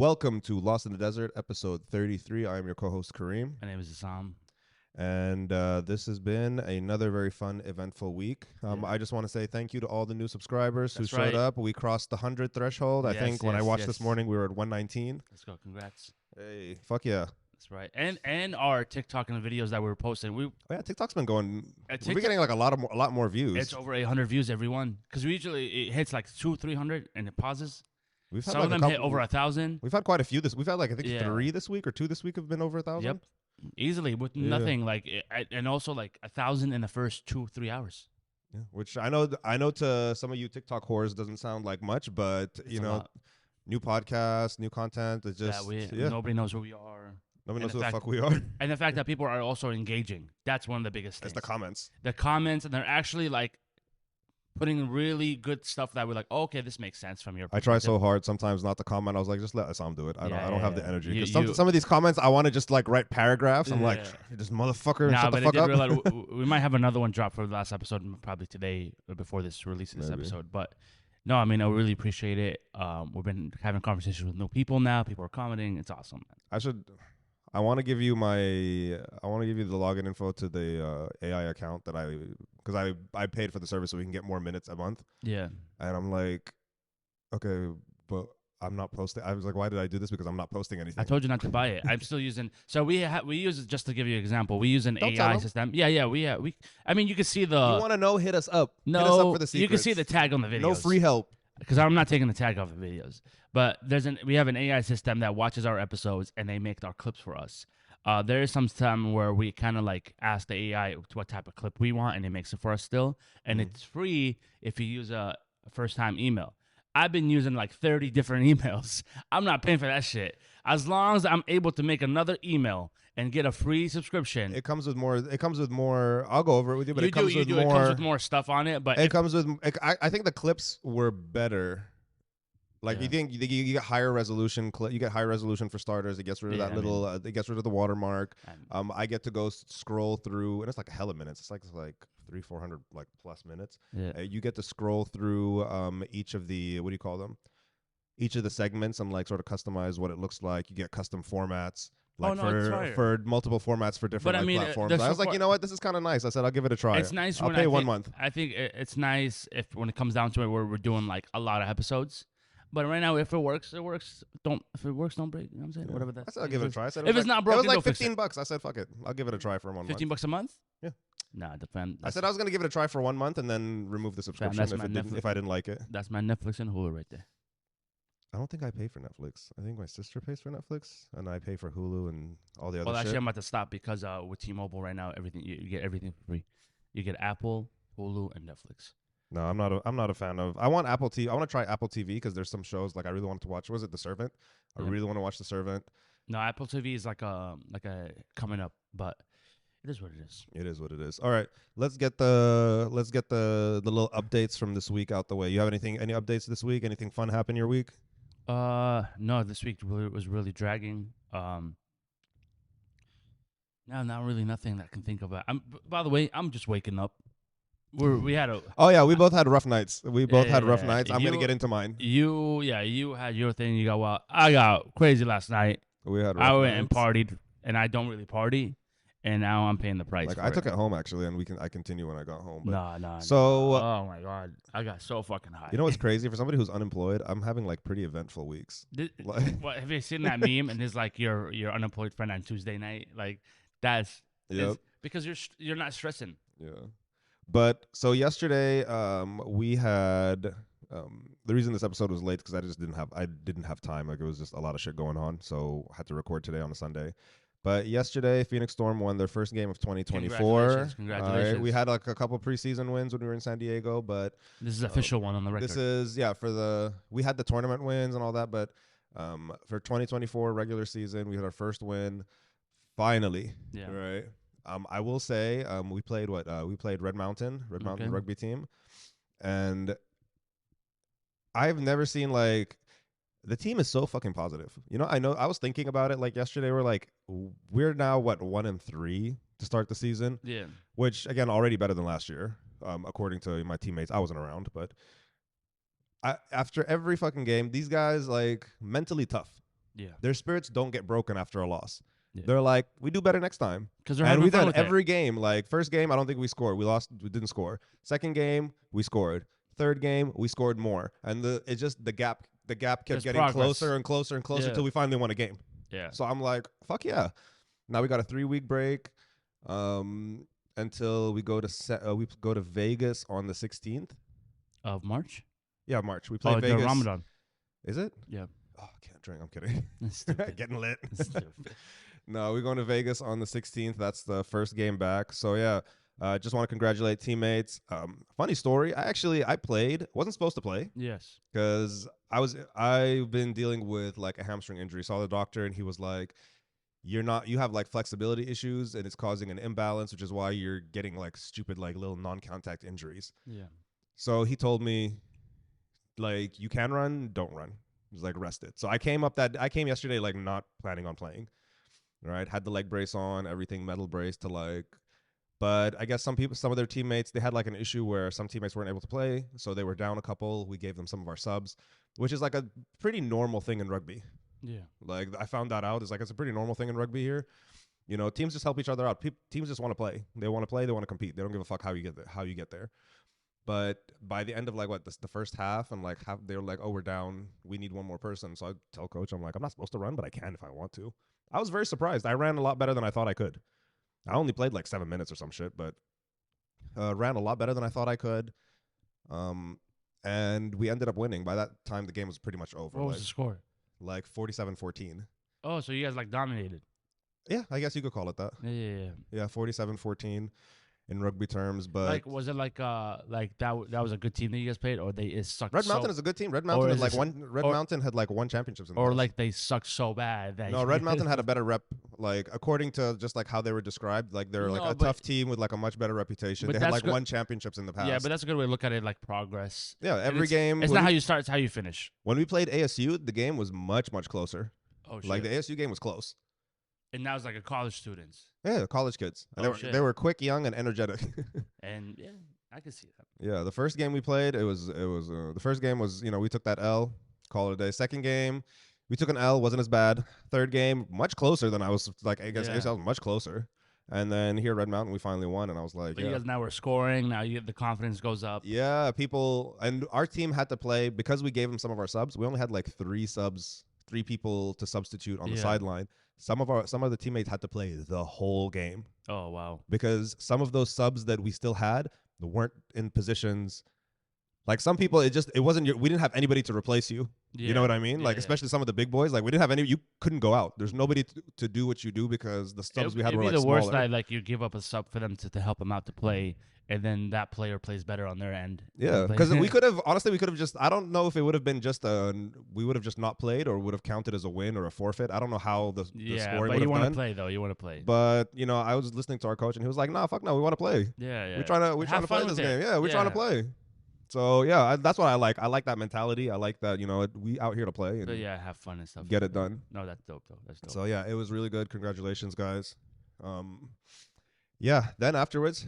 Welcome to Lost in the Desert, episode 33. I am your co-host, Kareem. My name is Assam. And this has been another very fun, eventful week. Yeah. I just want to say thank you to all the new subscribers That's who showed right. up. We crossed the 100 threshold. I Yes, think when I yes, watched this yes. morning, we were at 119. Let's go. Congrats. Hey, fuck yeah. That's right. And our TikTok and the videos that we were posting, Oh, yeah, TikTok's been going. We're TikTok- getting like a lot more views. it's over 800 views every one. Because we usually it hits like 200-300 and it pauses. We've had Some like of them hit over 1,000. We've had quite a few. We've had like I think Yeah. 3 this week or 2 this week have been over 1,000. Yep. Easily with Yeah. nothing and also like 1,000 in the first 2-3 hours. Yeah, which I know to some of you TikTok whores doesn't sound like much, but It's you a know, lot. new podcast, new content. It's Yeah, just we nobody knows who we are. nobody and knows the who the fact- fuck we are. And the fact that people are also engaging. That's one of the biggest It's things. the comments. The comments, and they're actually like putting really good stuff that we're like, oh, okay, this makes sense from your I try perspective. so hard sometimes not to comment. I was like, just let Assam do it. I don't have the Yeah. energy. You- Because some of these comments, I want to just like write paragraphs. I'm like, Yeah. this motherfucker, Nah, shut the but fuck I up. did realize we might have another one drop for the last episode, probably today or before this release of this Maybe. episode. But no, I mean, I really appreciate it. We've been having conversations with new people now. People are commenting. It's awesome. I want to give you the login info to the AI account that because I paid for the service so we can get more minutes a month. Yeah. And I'm like, okay, but I'm not posting. I was like, why did I do this? Because I'm not posting anything. I told you not to buy it. I'm still using. So we use it, just to give you an example. We use an Don't tell AI 'em. system. Yeah. We. I mean, you can see you the. want to know? Hit us up. No, hit us up for the secrets. you can see the tag on the videos. No free help. Because I'm not taking the tag off the videos. But we have an AI system that watches our episodes and they make our clips for us. There is some time where we kind of like ask the AI what type of clip we want and it makes it for us still. And it's free if you use a first time email. I've been using like 30 different emails. I'm not paying for that shit. As long as I'm able to make another email and get a free subscription. It comes with more. I'll go over it with you, but you it comes do. with more. It comes with more stuff on it. But It comes with. I think the clips were better. Like Yeah. you think you get higher resolution. You get higher resolution for starters. It gets rid of Yeah, that I little. It gets rid of the watermark. and- I get to go scroll through, and it's like a hell of minutes. It's like 300-400 like plus minutes. yeah. You get to scroll through each of the what do you call them? Each of the segments and like sort of customize what it looks like. You get custom formats. Oh, Like no, it's fire. for multiple formats for different But I mean, platforms. there's I was like, support- you know what, this is kind of nice. I said I'll give it a try. It's nice. I'll when pay I 1 think- month. I think it's nice if when it comes down to it, where we're doing like a lot of episodes. But right now, if it works, it works. If it works, don't break. You know what I'm saying? Yeah. Whatever I that. said I'll give it a try. I said If was it's like, not it broken, was like they'll fix it. $15. I said fuck it. I'll give it a try for 1 month. $15 a month? Yeah. Nah, depend. I said I was gonna give it a try for 1 month and then remove the subscription that's if my I didn't like it. That's my Netflix and Hulu right there. I don't think I pay for Netflix. I think my sister pays for Netflix and I pay for Hulu and all the other Well, shit. actually, I'm about to stop because with T-Mobile right now, everything you get everything for free. You get Apple, Hulu, and Netflix. No, I'm not a fan of. I want Apple TV. I want to try Apple TV because there's some shows like I really want to watch. Was it The Servant? I Yeah. really want to watch The Servant. No, Apple TV is like a coming up, but it is what it is. It is what it is. All right, let's get the little updates from this week out the way. You have any updates this week? Anything fun happen your week? No, this week was really dragging. No, not really nothing that I can think of. By the way, I'm just waking up. We had a Oh yeah, we both had rough nights. We both had rough Yeah. nights. I'm gonna You- get into mine. you had your thing. You got well. I got crazy last night. We had. I rough went and nights. partied, and I don't really party, and now I'm paying the price. Like for I took it home actually, and I continue when I got home. But Nah. So- oh my god, I got so fucking high. you know what's crazy for somebody who's unemployed? I'm having like pretty eventful weeks. Like- What have you seen that meme? And it's like your unemployed friend on Tuesday night. Like that's Yep. it's because you're not stressing. Yeah. But so yesterday, we had the reason this episode was late because I didn't have time. Like it was just a lot of shit going on, so I had to record today on a Sunday. But yesterday, Phoenix Storm won their first game of 2024. Congratulations. We had like a couple preseason wins when we were in San Diego, but This is official one on the record. this is we had the tournament wins and all that, but for 2024 regular season, we had our first win finally. Yeah. Right. I will say we played Red Mountain Okay. rugby team, and I've never seen like the team is so fucking positive. You know I was thinking about it like yesterday. We're now 1-3 to start the season, Yeah. which again already better than last year, according to my teammates. I wasn't around, but after every fucking game, these guys like mentally tough. Yeah. Their spirits don't get broken after a loss. Yeah. They're like, we do better next time. Because they're And having we've fun done with it. every game. Like first game, I don't think we scored. We lost. We didn't score. Second game, we scored. Third game, we scored more. And the gap kept There's getting progress. closer and closer and closer Yeah. until we finally won a game. Yeah. So I'm like, fuck yeah. Now we got a 3-week break until we go to Vegas on the 16th. Of March? Yeah, March. We play Oh, Vegas. the Ramadan. Is it? Yeah. Oh, I can't drink. I'm kidding. That's stupid. Getting lit. That's stupid. No, we're going to Vegas on the 16th. That's the first game back. So yeah, just want to congratulate teammates. Funny story. I played. Wasn't supposed to play Yes. because I've been dealing with like a hamstring injury. Saw the doctor and he was like, you have like flexibility issues and it's causing an imbalance, which is why you're getting like stupid like little non-contact injuries. Yeah. So he told me, like, you can run, don't run. He was like, rest it. So I came yesterday like not planning on playing. Right, had the leg brace on, everything metal brace to like. But I guess some of their teammates, they had like an issue where some teammates weren't able to play, so they were down a couple. We gave them some of our subs, which is like a pretty normal thing in rugby. Yeah. Like I found that out. It's a pretty normal thing in rugby here. You know, teams just help each other out. Teams just want to play. They want to play. They want to compete. They don't give a fuck how you get there. But by the end of like the first half and like they were like, oh, we're down. We need one more person. So I tell coach, I'm like, I'm not supposed to run, but I can if I want to. I was very surprised. I ran a lot better than I thought I could. I only played like 7 minutes or some shit, but ran a lot better than I thought I could. And we ended up winning. By that time, the game was pretty much over. What was the score? Like 47-14. Oh, so you guys like dominated. Yeah, I guess you could call it that. Yeah. Yeah, 47-14 in rugby terms. But Like, was it like that was a good team that you guys played, or it sucked? Red Mountain is a good team. Red Mountain is had like this- Mountain had like 1 championships in the or past. like they sucked so bad that No, Red Mountain had a better rep, like according to just like how they were described. Like they're like No, a but- tough team with like a much better reputation. But They had that's like good- 1 championships in the past. Yeah, but that's a good way to look at it, like progress. yeah, And every game. It's when not how we- you start; it's how you finish. when we played ASU, the game was much closer. Oh shit! Like the ASU game was close. And now it's like a college students, Yeah, college kids. And Oh, they shit. were quick, young, and energetic. and yeah, I can see that. Yeah, the first game we played, the first game was, we took that L, call it a day. Second game, we took an L, wasn't as bad. Third game, much closer than I was, like, I guess Yeah. ASL was much closer. And then here at Red Mountain, we finally won, and I was like, But yeah. you guys now we're scoring. Now the confidence goes up. Yeah, and our team had to play, because we gave them some of our subs, we only had like 3 people to substitute on the Yeah. sideline. Some of the teammates had to play the whole game Oh wow! because some of those subs that we still had weren't in positions. Like some people, we didn't have anybody to replace you. Yeah. You know what I mean? Yeah, Like, yeah. especially some of the big boys. Like, we didn't have you couldn't go out. There's nobody to do what you do because the subs we had It'd were be like the smaller. worst that like you give up a sub for them to help them out to play, and then that player plays better on their end. Yeah, Like- because we could have just. I don't know if it would have been just we would have just not played or would have counted as a win or a forfeit. I don't know how the yeah, scoring but would you have want to done. play though. You want to play. But I was listening to our coach and he was like, "Nah, fuck no, we want to play. Yeah, yeah. We're trying to Have play fun this with game. it. Yeah, we're trying to Yeah. play." So yeah, that's what I like. I like that mentality. I like that we out here to play and But yeah, have fun and stuff. get it done. No, that's dope though. That's dope. So yeah, it was really good. Congratulations, guys. Yeah. Then afterwards,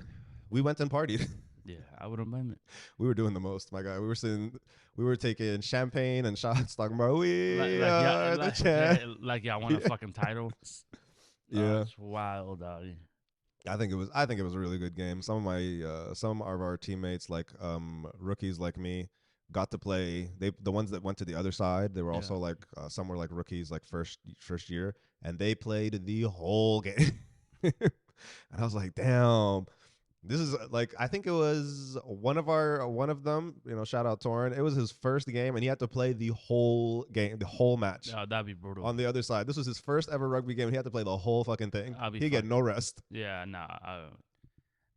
we went and partied. yeah, I wouldn't blame it. We were doing the most, my guy. We were taking champagne and shots, talking about we are the champ. I won a fucking title. Yeah, It's wild, dog. I think it was a really good game. Some of our teammates, like rookies like me, got to play. The ones that went to the other side, they were also like some were like rookies, like first year, and they played the whole game. And I was like, damn. This is like, I think it was one of them, shout out Torin. It was his first game and he had to play the whole game, the whole match Oh, that'd be brutal. on the other side. This was his first ever rugby game and he had to play the whole fucking thing. I'll be He get fucked. no rest. Yeah, nah.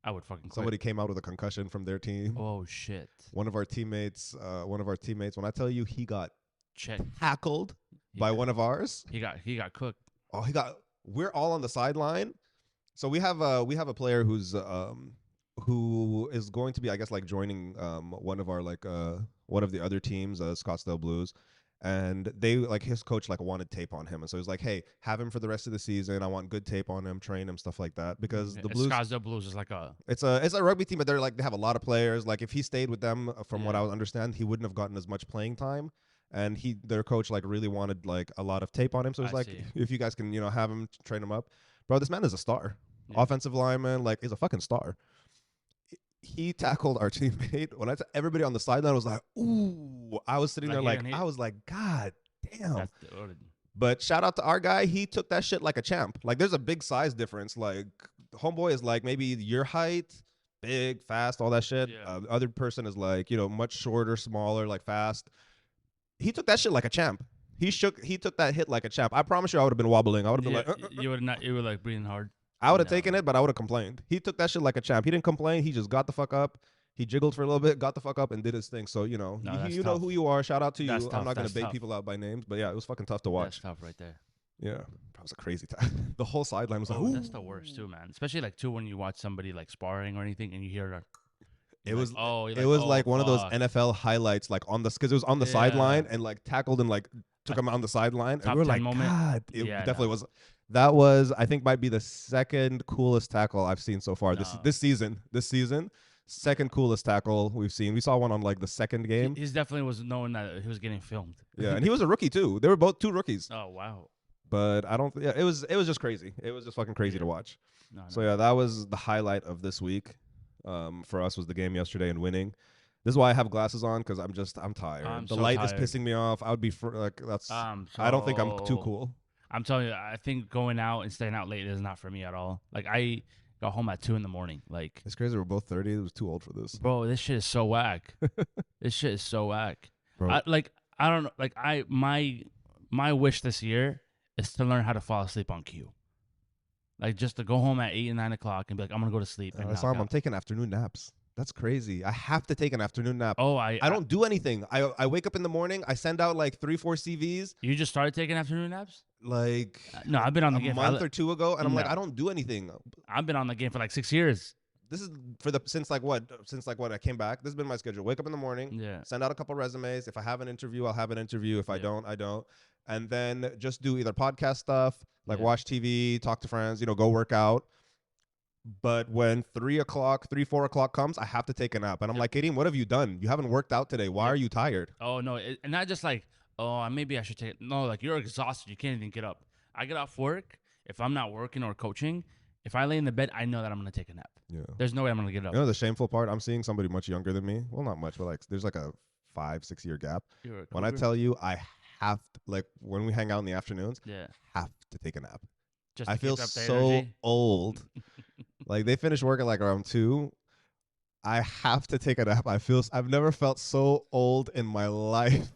I would fucking quit. Somebody came out with a concussion from their team. Oh shit. One of our teammates, when I tell you he got Check. tackled He by got- one of ours. He got cooked. Oh, we're all on the sideline. So we have a player who is going to be, I guess, like joining one of the other teams, Scottsdale Blues, and they like his coach like wanted tape on him, and so he's like, hey, have him for the rest of the season. I want good tape on him, train him, stuff like that, because the Blues. Scottsdale Blues is like a It's a rugby team, but they have a lot of players. Like if he stayed with them, from what Yeah. I understand, he wouldn't have gotten as much playing time and their coach like really wanted like a lot of tape on him. So it's I like, see. if you guys can have him train him up, bro. This man is a star, Yeah. offensive lineman, like is a fucking star. He tackled our teammate. When everybody on the sideline was like, "Ooh!" I was sitting Like, there he like, didn't hit- I was like, "God damn!" That's But shout out to our guy. He took that shit like a champ. Like, there's a big size difference. Like, homeboy is like maybe your height, big, fast, all that shit. Yeah. The other person is like, much shorter, smaller, like fast. He took that shit like a champ. He took that hit like a champ. I promise you, I would have been wobbling. I would have been like, you would not. You were like breathing hard. I would have No. taken it, but I would have complained. He took that shit like a champ. He didn't complain. He just got the fuck up. He jiggled for a little bit, got the fuck up, and did his thing. So, No, that's you know tough. who you are. Shout out to you. That's I'm tough. not going That's to bait tough. people out by names, but yeah, it was fucking tough to That's watch. tough right there. Yeah. That was a crazy time. The whole sideline was like, Oh, ooh. that's the worst too, man. Especially like too when you watch somebody like sparring or anything and you hear like, It was you're it was oh, like one of those fuck. NFL highlights, like because it was on the Yeah. sideline and like tackled and like took A him on the sideline, and top we were 10 like, moment. God, it Yeah, definitely no. was. That was, I think, might be the second coolest tackle I've seen so far No. this season. This season, second coolest tackle we've seen. We saw one on like the second game. He's definitely was knowing that he was getting filmed. Yeah, and he was a rookie too. They were both two rookies, Oh wow. but I don't. Yeah, it was just crazy. It was just fucking crazy to Yeah. watch. No, So no. yeah, that was the highlight of this week. For us was the game yesterday and winning. This is why I have glasses on, because I'm tired. I'm The so light tired. is pissing me off. I would be like that's. I don't think I'm too cool. I'm telling you, I think going out and staying out late is not for me at all. Like I got home at 2 a.m. Like, It's crazy. We're both 30. It was too old for this, bro, this shit is so whack. This shit is so whack. bro. I don't know. Like my wish this year is to learn how to fall asleep on cue. Like just to go home at 8 and 9 o'clock and be like, I'm gonna go to sleep. And I knock saw him. I'm out. taking afternoon naps. That's crazy. I have to take an afternoon nap. Oh, I don't do anything. I wake up in the morning. I send out like 3-4 CVs. You just started taking afternoon naps? Like No, I've been on the a game month or two ago, and I'm like, No. I don't do anything. I've been on the game for like 6 years. This is since like what I came back. This has been my schedule. Wake up in the morning. Yeah. Send out a couple resumes. If I have an interview, I'll have an interview. If I Yeah. don't, I don't. And then just do either podcast stuff, like Yeah. watch TV, talk to friends, go work out. But when 4 o'clock comes, I have to take a nap. And I'm like, Kadeem, what have you done? You haven't worked out today. Why Yep. are you tired? Oh no, and not just like, oh, maybe I should take it. No, like you're exhausted. You can't even get up. I get off work. If I'm not working or coaching, if I lay in the bed, I know that I'm gonna take a nap. Yeah. There's no way I'm gonna get up. The shameful part? I'm seeing somebody much younger than me. Well, not much, but like there's like a 5-6 year gap. You're a When I cougar. tell you, I have to, like when we hang out in the afternoons, yeah, have to take a nap. just I to feel keep up the so energy. old. Like they finish work at like around 2. I have to take a nap. I've never felt so old in my life.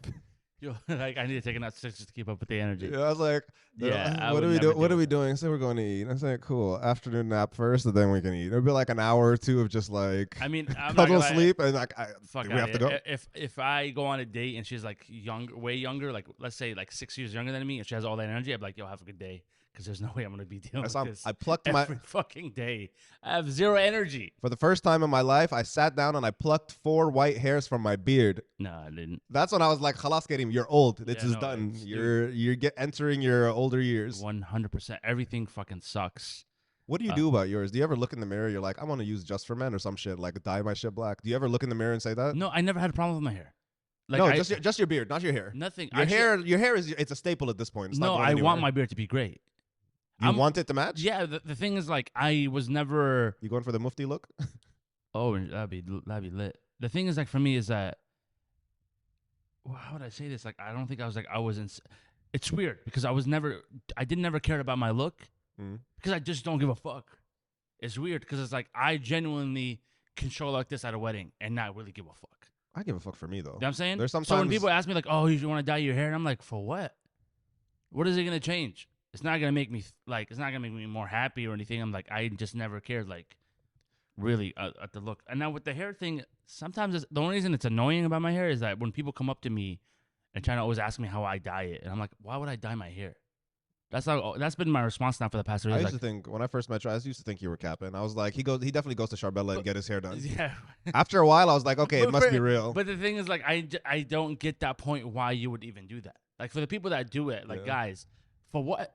Yo, like I need to take a nap just to keep up with the energy. I was like, Yeah, I what would are we never doing? What deal are we with that. doing? So we're going to eat. And I said, cool. Afternoon nap first, and then we can eat. It'll be like an hour or two of just like I mean, I'm not cuddle gonna lie, sleep, and like Fuck we have to outta go. here. If I go on a date and she's like way younger, like let's say like 6 years younger than me, and she has all that energy, I'd be like, yo, have a good day, because there's no way I'm gonna be dealing with this I plucked every fucking day. I have zero energy. for the first time in my life. I sat down and I plucked 4 white hairs from my beard. No, I didn't. That's when I was like, "Khalas, Kareem, you're old. This Yeah, is no, done. it's- You're entering your older years." 100%. Everything fucking sucks. What do you do about yours? Do you ever look in the mirror? You're like, I want to use Just for Men or some shit, like dye my shit black. Do you ever look in the mirror and say that? No, I never had a problem with my hair. Like No, I, just your beard, not your hair. nothing. Your Actually, hair is it's a staple at this point. It's not No, going I anywhere. want my beard to be great. You I'm- want it to match? Yeah, the thing is, like, I was never. You going for the mufti look? Oh, that'd be lit. The thing is, like, for me, is that. Well, how would I say this? Like, I don't think I was like I was in. It's weird because I didn't never cared about my look Mm. because I just don't give a fuck. It's weird because it's like I genuinely can show like this at a wedding and not really give a fuck. I give a fuck for me though. You know what I'm saying? There's So when sometimes- people ask me like, "Oh, you want to dye your hair?" and I'm like, "For what? What is it gonna change? It's not gonna make me it's not gonna make me more happy or anything." I'm like, I just never cared like really at the look. And now with the hair thing, sometimes the only reason it's annoying about my hair is that when people come up to me and trying to always ask me how I dye it, and I'm like, why would I dye my hair? That's been my response now for the past 3 I years. used to think when I first met you, I used to think you were capping. I was like, he definitely goes to Sharbella and get his hair done. Yeah. After a while, I was like, okay, it But must for- be real. But the thing is, like, I don't get that point why you would even do that. Like, for the people that do it, like, Yeah. guys, for what?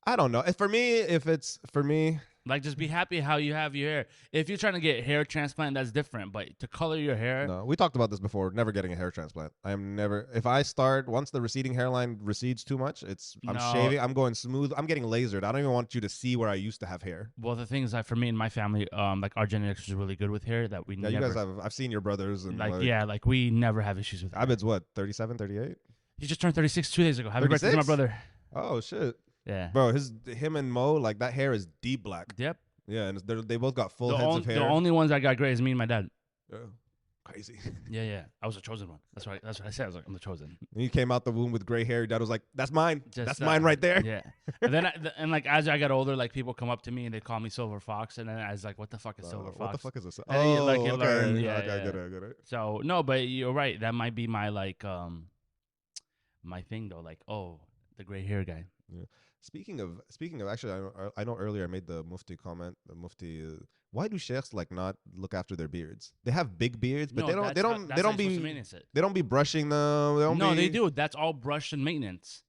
I don't know. For me, Like, just be happy how you have your hair. If you're trying to get hair transplant, that's different. But to color your hair, No, we talked about this before. Never getting a hair transplant. I am never. If I start once the receding hairline recedes too much, I'm No. shaving. I'm going smooth. I'm getting lasered. I don't even want you to see where I used to have hair. well, the thing is that for me and my family, like our genetics is really good with hair. That we Yeah, never, you guys have. I've seen your brothers and like we never have issues with. Hair. Abed's what 37, 38? He just turned 36 2 days ago. Happy birthday to my 36? brother. Oh shit, Yeah. bro. Him and Mo, like that hair is deep black. Yep. Yeah, and they both got full The, heads on- of hair. the only ones that got gray is me and my dad. Yeah. Crazy. Yeah. I was the chosen one. That's what I said. I was like, I'm the chosen. And you came out the womb with gray hair. Your dad was like, "That's mine. Just, That's mine right there." Yeah. And then, and like as I got older, like people come up to me and they call me Silver Fox, and then I was like, what the fuck is Silver Fox? What the fuck is this? And then you, like, you okay. learn, Okay, yeah. I get it. So no, but you're right. That might be my my thing though. Like, oh, the gray hair guy. Speaking of, actually, I know earlier I made the Mufti comment. The Mufti, why do sheikhs like not look after their beards? They have big beards, but No, they don't be brushing them. They do. That's all brush and maintenance.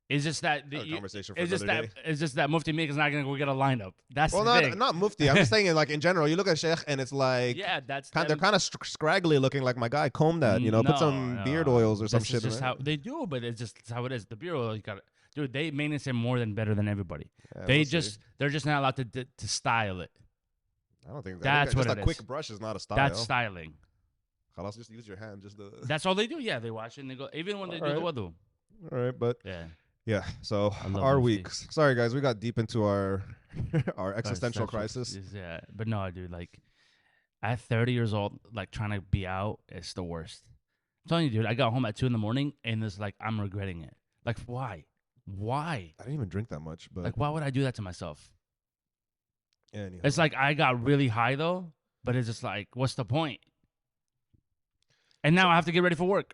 It's just that conversation for it's just another that day. it's just that Mufti Meek is not gonna go get a lineup. That's Well, the thing. not Mufti. I'm just saying, like in general, you look at sheikh and it's like, Yeah, that's they're kind of scraggly looking. Like my guy, comb that, put some beard oils or some shit. Just in how it. they do, but it's just how it is. The beard oil, you got dude. They maintenance it more than better than everybody. Yeah, They're we'll see. just not allowed to style it. I don't think That's what just it a is. quick brush is not a style. That's styling. Khalas, just use your hand. Just the. That's all they do. Yeah, they wash it and they go. Even when they do the wudu. All right, but Yeah. yeah. So I love our Mufti. weeks. Sorry guys, we got deep into our our existential crisis. Yeah, but no, dude. Like at 30 years old, like trying to be out, it's the worst. I'm telling you, dude. I got home at 2 a.m. and it's like I'm regretting it. Like why? Why? I didn't even drink that much, but Like why would I do that to myself? anyhow. It's like I got really high though, but it's just like, what's the point? And now I have to get ready for work.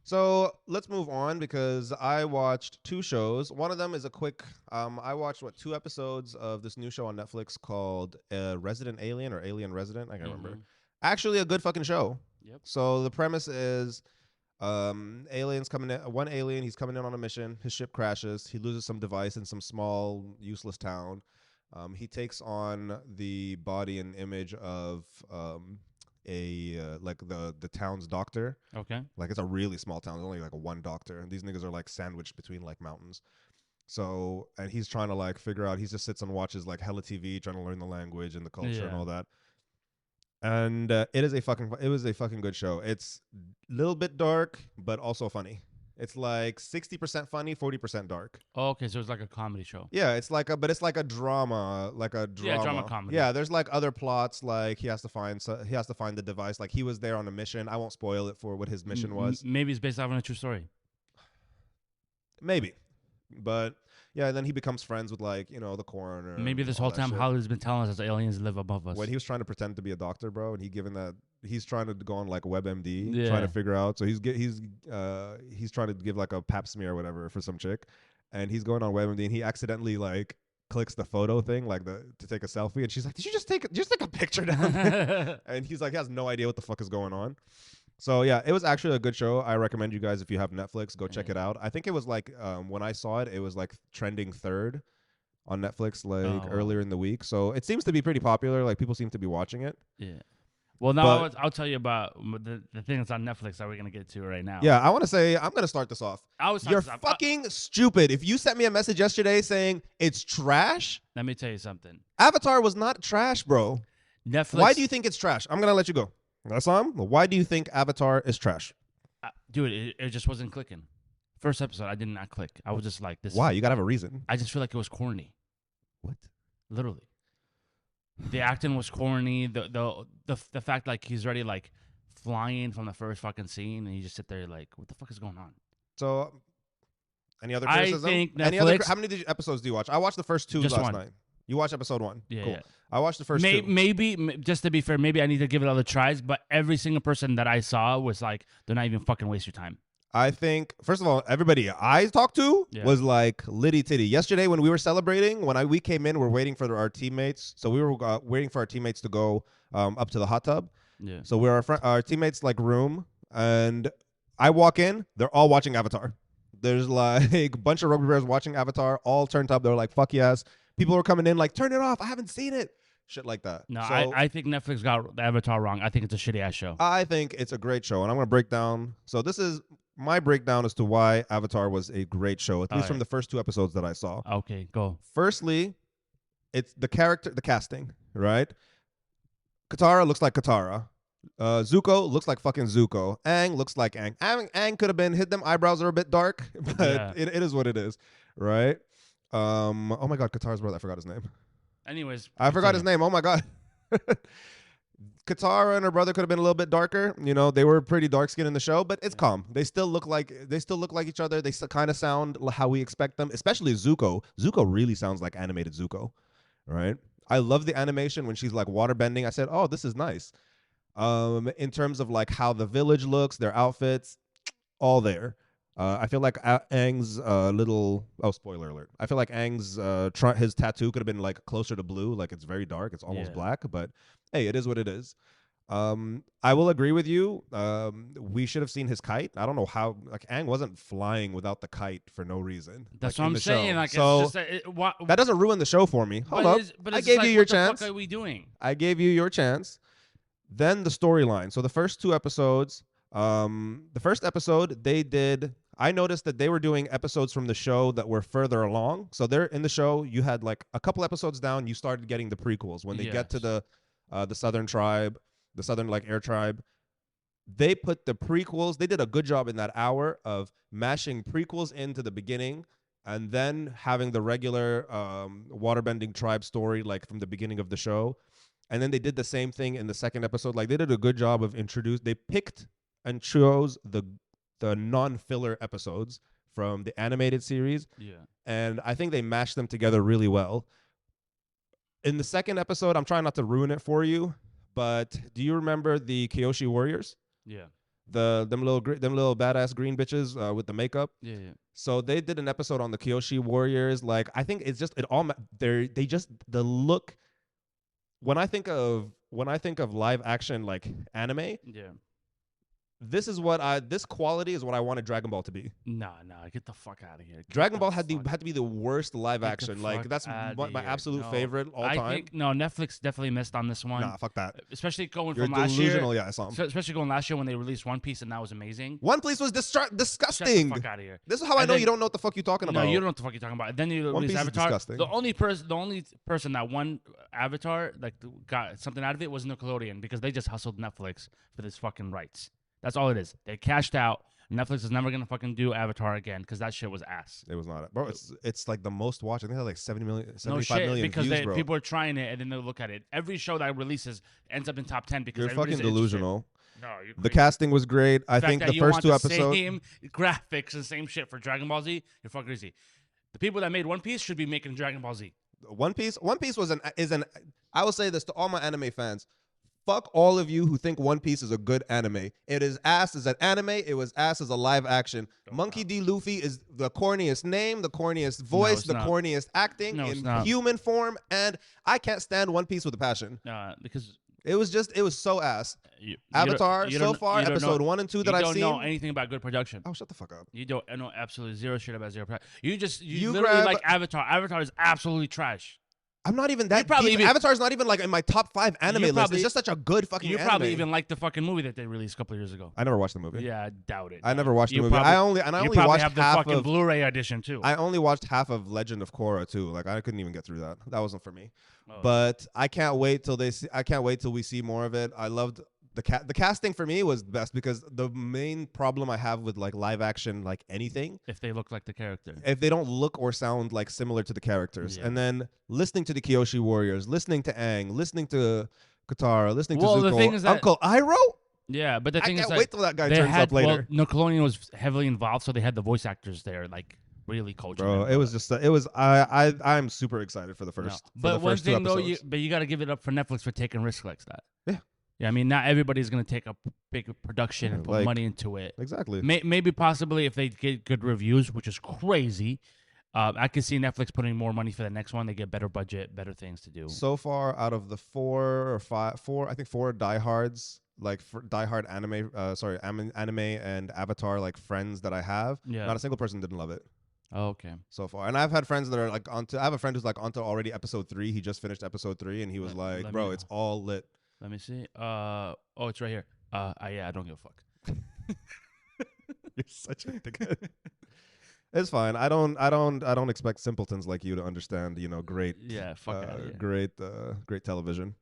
So let's move on because I watched 2 shows. One of them is a quick. I watched 2 episodes of this new show on Netflix called Resident Alien or Alien Resident. I can't remember. Actually, a good fucking show. Yep. So the premise is, aliens coming in. One alien, he's coming in on a mission. His ship crashes. He loses some device in some small useless town. He takes on the body and image of like the town's doctor. Okay. Like it's a really small town. There's only like one doctor, and these niggas are like sandwiched between like mountains. So, and he's trying to like figure out. He just sits and watches like hella TV, trying to learn the language and the culture and all that. And it was a fucking good show. It's a little bit dark, but also funny. It's like 60% funny, 40% dark. Oh, okay, so it's like a comedy show. Yeah, it's like a drama, Yeah, drama comedy. Yeah, there's like other plots, like he has to find the device. Like he was there on a mission. I won't spoil it for what his mission was. Maybe it's based off on a true story. Maybe, but yeah, then he becomes friends with like the coroner. Maybe this all whole that time shit. Hollywood's been telling us that aliens live above us. When he was trying to pretend to be a doctor, bro, and he's trying to go on like WebMD, Yeah. trying to figure out. So he's trying to give like a pap smear or whatever for some chick, and he's going on WebMD, and he accidentally like clicks the photo thing, like to take a selfie, and she's like, "Did you just take a picture down there?" And he's like, he has no idea what the fuck is going on. So yeah, it was actually a good show. I recommend you guys, if you have Netflix, go check it out. I think it was like when I saw it, it was like trending 3rd on Netflix earlier in the week. So it seems to be pretty popular. Like people seem to be watching it. Yeah. Well, now I'll tell you about the thing that's on Netflix that we're gonna get to right now. Yeah, I want to say I'm gonna start this off. You're fucking stupid. If you sent me a message yesterday saying it's trash, let me tell you something. Avatar was not trash, bro. Netflix. Why do you think it's trash? I'm gonna let you go. That's all. Why do you think Avatar is trash? Dude, it just wasn't clicking. First episode, I did not click. I was just like, this. Why? You gotta have a reason. I just feel like it was corny. What? Literally. The acting was corny. The fact like he's already like flying from the first fucking scene, and you just sit there like, what the fuck is going on? So, any other I criticism? think Netflix. How many episodes do you watch? I watched the first 2 Just last one. night. You watched episode 1. Yeah, Cool. yeah. I watched the first 2. Maybe, just to be fair, maybe I need to give it other tries. But every single person that I saw was like, "Do not even fucking waste your time." I think, first of all, everybody I talked to was like litty titty. Yesterday when we were celebrating, we came in, we're waiting for our teammates. So we were waiting for our teammates to go up to the hot tub. Yeah. So we're our teammates like room, and I walk in, they're all watching Avatar. There's like a bunch of rugby players watching Avatar, all turned up. They're like, fuck yes. people were coming in like, turn it off. I haven't seen it. Shit like that. No, So I think Netflix got Avatar wrong. I think it's a shitty ass show. I think it's a great show, and I'm going to break down. So this is my breakdown as to why Avatar was a great show, at least from the first 2 episodes that I saw. Okay, go. Firstly, it's the casting, right? Katara looks like Katara. Zuko looks like fucking Zuko. Aang looks like Aang. Aang could have been them eyebrows are a bit dark, but it is what it is, right? Oh my god, Katara's brother, I forgot his name. Anyways, I forgot his name. Oh my god. Katara and her brother could have been a little bit darker. You know, they were pretty dark skinned in the show, but it's calm. They still look like each other. They kind of sound how we expect them, especially Zuko. Zuko really sounds like animated Zuko, right? I love the animation when she's like water bending. I said, "Oh, this is nice." In terms of like how the village looks, their outfits, all there. I feel like Aang's little spoiler alert. I feel like Aang's his tattoo could have been like closer to blue, like it's very dark, it's almost black, but hey, it is what it is. I will agree with you. We should have seen his kite. I don't know how like Aang wasn't flying without the kite for no reason. That's like, what I'm saying. Show. Like, so it's just, that doesn't ruin the show for me. Hold up. I gave you your chance. What the fuck are we doing? I gave you your chance. Then the storyline. So the first 2 episodes, the first episode they did. I noticed that they were doing episodes from the show that were further along. So they're in the show. You had like a couple episodes down. You started getting the prequels when they get to the Southern tribe, the Southern like air tribe. They put the prequels. They did a good job in that hour of mashing prequels into the beginning, and then having the regular waterbending tribe story like from the beginning of the show. And then they did the same thing in the second episode. Like they did a good job of They picked and chose the non-filler episodes from the animated series. Yeah. And I think they mashed them together really well. In the second episode, I'm trying not to ruin it for you, but do you remember the Kyoshi Warriors? Yeah. Them little badass green bitches with the makeup. Yeah. So they did an episode on the Kyoshi Warriors. Like I think it's just the look. When I think of live action like anime, this quality is what I wanted Dragon Ball to be. Nah, get the fuck out of here. Dragon Ball had to be the worst live action. Like that's my absolute favorite all time. I think Netflix definitely missed on this one. Nah, fuck that. Especially going You're from last delusional. year. Yeah, I saw him. Especially going last year when they released One Piece and that was amazing. One Piece was disgusting. Shut the fuck out of here. This is how I know you don't know what the fuck you're talking about. No, you don't know what the fuck you're talking about. Then you One release Piece Avatar. is disgusting. The only person that won Avatar like got something out of it was Nickelodeon because they just hustled Netflix for this fucking rights. That's all it is. They cashed out. Netflix is never gonna fucking do Avatar again because that shit was ass. It was not, bro. It's like the most watched. I think it had like 75 million because views, bro. people are trying it and then they look at it. Every show that releases ends up in top 10 because You're fucking delusional. No, you're the casting was great. I think the first 2 episodes. Same graphics and same shit for Dragon Ball Z. You're fucking crazy. The people that made One Piece should be making Dragon Ball Z. One Piece is an. I will say this to all my anime fans. Fuck all of you who think One Piece is a good anime. It is ass as an anime. It was ass as a live action. Monkey D. Luffy is the corniest name, the corniest voice, the corniest acting in human form, and I can't stand One Piece with a passion. Because it was so ass. Avatar, so far, episode 1 and 2 that I've seen. You don't know anything about good production. Oh, shut the fuck up. You don't know absolutely zero shit about zero production. You literally like Avatar. Avatar is absolutely trash. I'm not even that deep. Avatar's not even like in my top 5 anime list. It's just such a good fucking anime. You probably even like the fucking movie that they released a couple of years ago. I never watched the movie. Yeah, I doubt it. I never watched the movie. I only watched have the half fucking of Blu-ray edition too. I only watched half of Legend of Korra too. Like I couldn't even get through that. That wasn't for me. But I can't wait till we see more of it. I loved the casting for me was best because the main problem I have with like live action like anything if they look like the character, if they don't look or sound like similar to the characters, and then listening to the Kyoshi Warriors, listening to Aang, listening to Katara, listening to Zuko, the thing is that, Uncle Iroh. Yeah, but the thing is, I can't wait till that guy turns up later. Well, Nickelodeon was heavily involved, so they had the voice actors there, like really coaching. Bro, it was just I'm super excited for the first. No. But one thing though, you got to give it up for Netflix for taking risks like that. Yeah. Yeah, I mean, not everybody's gonna take a big production and put money into it. Exactly. Maybe possibly if they get good reviews, which is crazy. I could see Netflix putting more money for the next one. They get better budget, better things to do. So far, out of the 4 diehards, like for diehard anime and Avatar like friends that I have, not a single person didn't love it. Oh, okay. so far. And I've had friends that are like I have a friend who's like onto already episode 3. He just finished episode 3, and he was like, Let "Bro, me it's all lit." let me see. Oh, it's right here. Yeah, I don't give a fuck. You're such a dickhead. It's fine. I don't expect simpletons like you to understand, great, Yeah, fuck out of here. great television.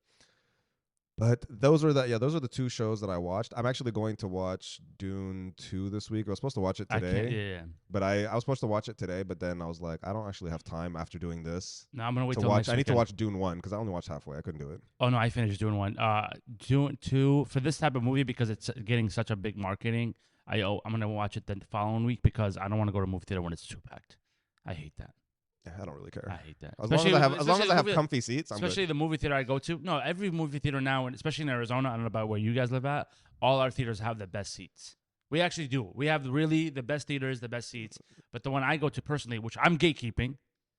But those are the 2 shows that I watched. I'm actually going to watch Dune 2 this week. I was supposed to watch it I can't. today, Yeah. but I was supposed to watch it today, but then I was like, I don't actually have time after doing this No, I'm gonna wait to till watch. next I need to weekend. watch Dune 1 because I only watched halfway. I couldn't do it. Oh no, I finished doing one. Dune 2 for this type of movie because it's getting such a big marketing. I'm gonna watch it the following week because I don't want to go to a movie theater when it's too packed. I hate that. Yeah, I don't really care. I hate that. As long as I have comfy seats, I'm Especially good. the movie theater I go to. No, every movie theater now, and especially in Arizona, I don't know about where you guys live at. All our theaters have the best seats. We actually do. We have really the best theaters, the best seats. But the one I go to personally, which I'm gatekeeping,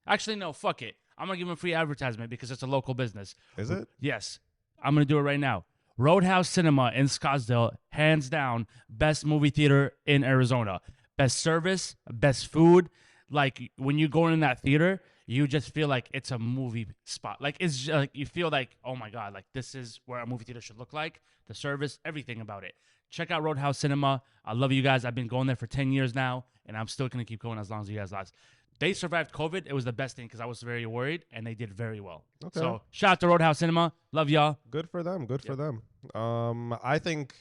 actually no, fuck it. I'm gonna give them free advertisement because it's a local business. Is it? Yes, I'm gonna do it right now. Roadhouse Cinema in Scottsdale, hands down, best movie theater in Arizona. Best service, best food. Like when you go in that theater, you just feel like it's a movie spot. Like it's just, like you feel like, oh my god, like this is where a movie theater should look like. The service, everything about it. Check out Roadhouse Cinema. I love you guys. I've been going there for 10 years now, and I'm still gonna keep going as long as you guys last. They survived COVID. It was the best thing because I was very worried, and they did very well. Okay. So shout out to Roadhouse Cinema. Love y'all. Good for them. Good for them. I think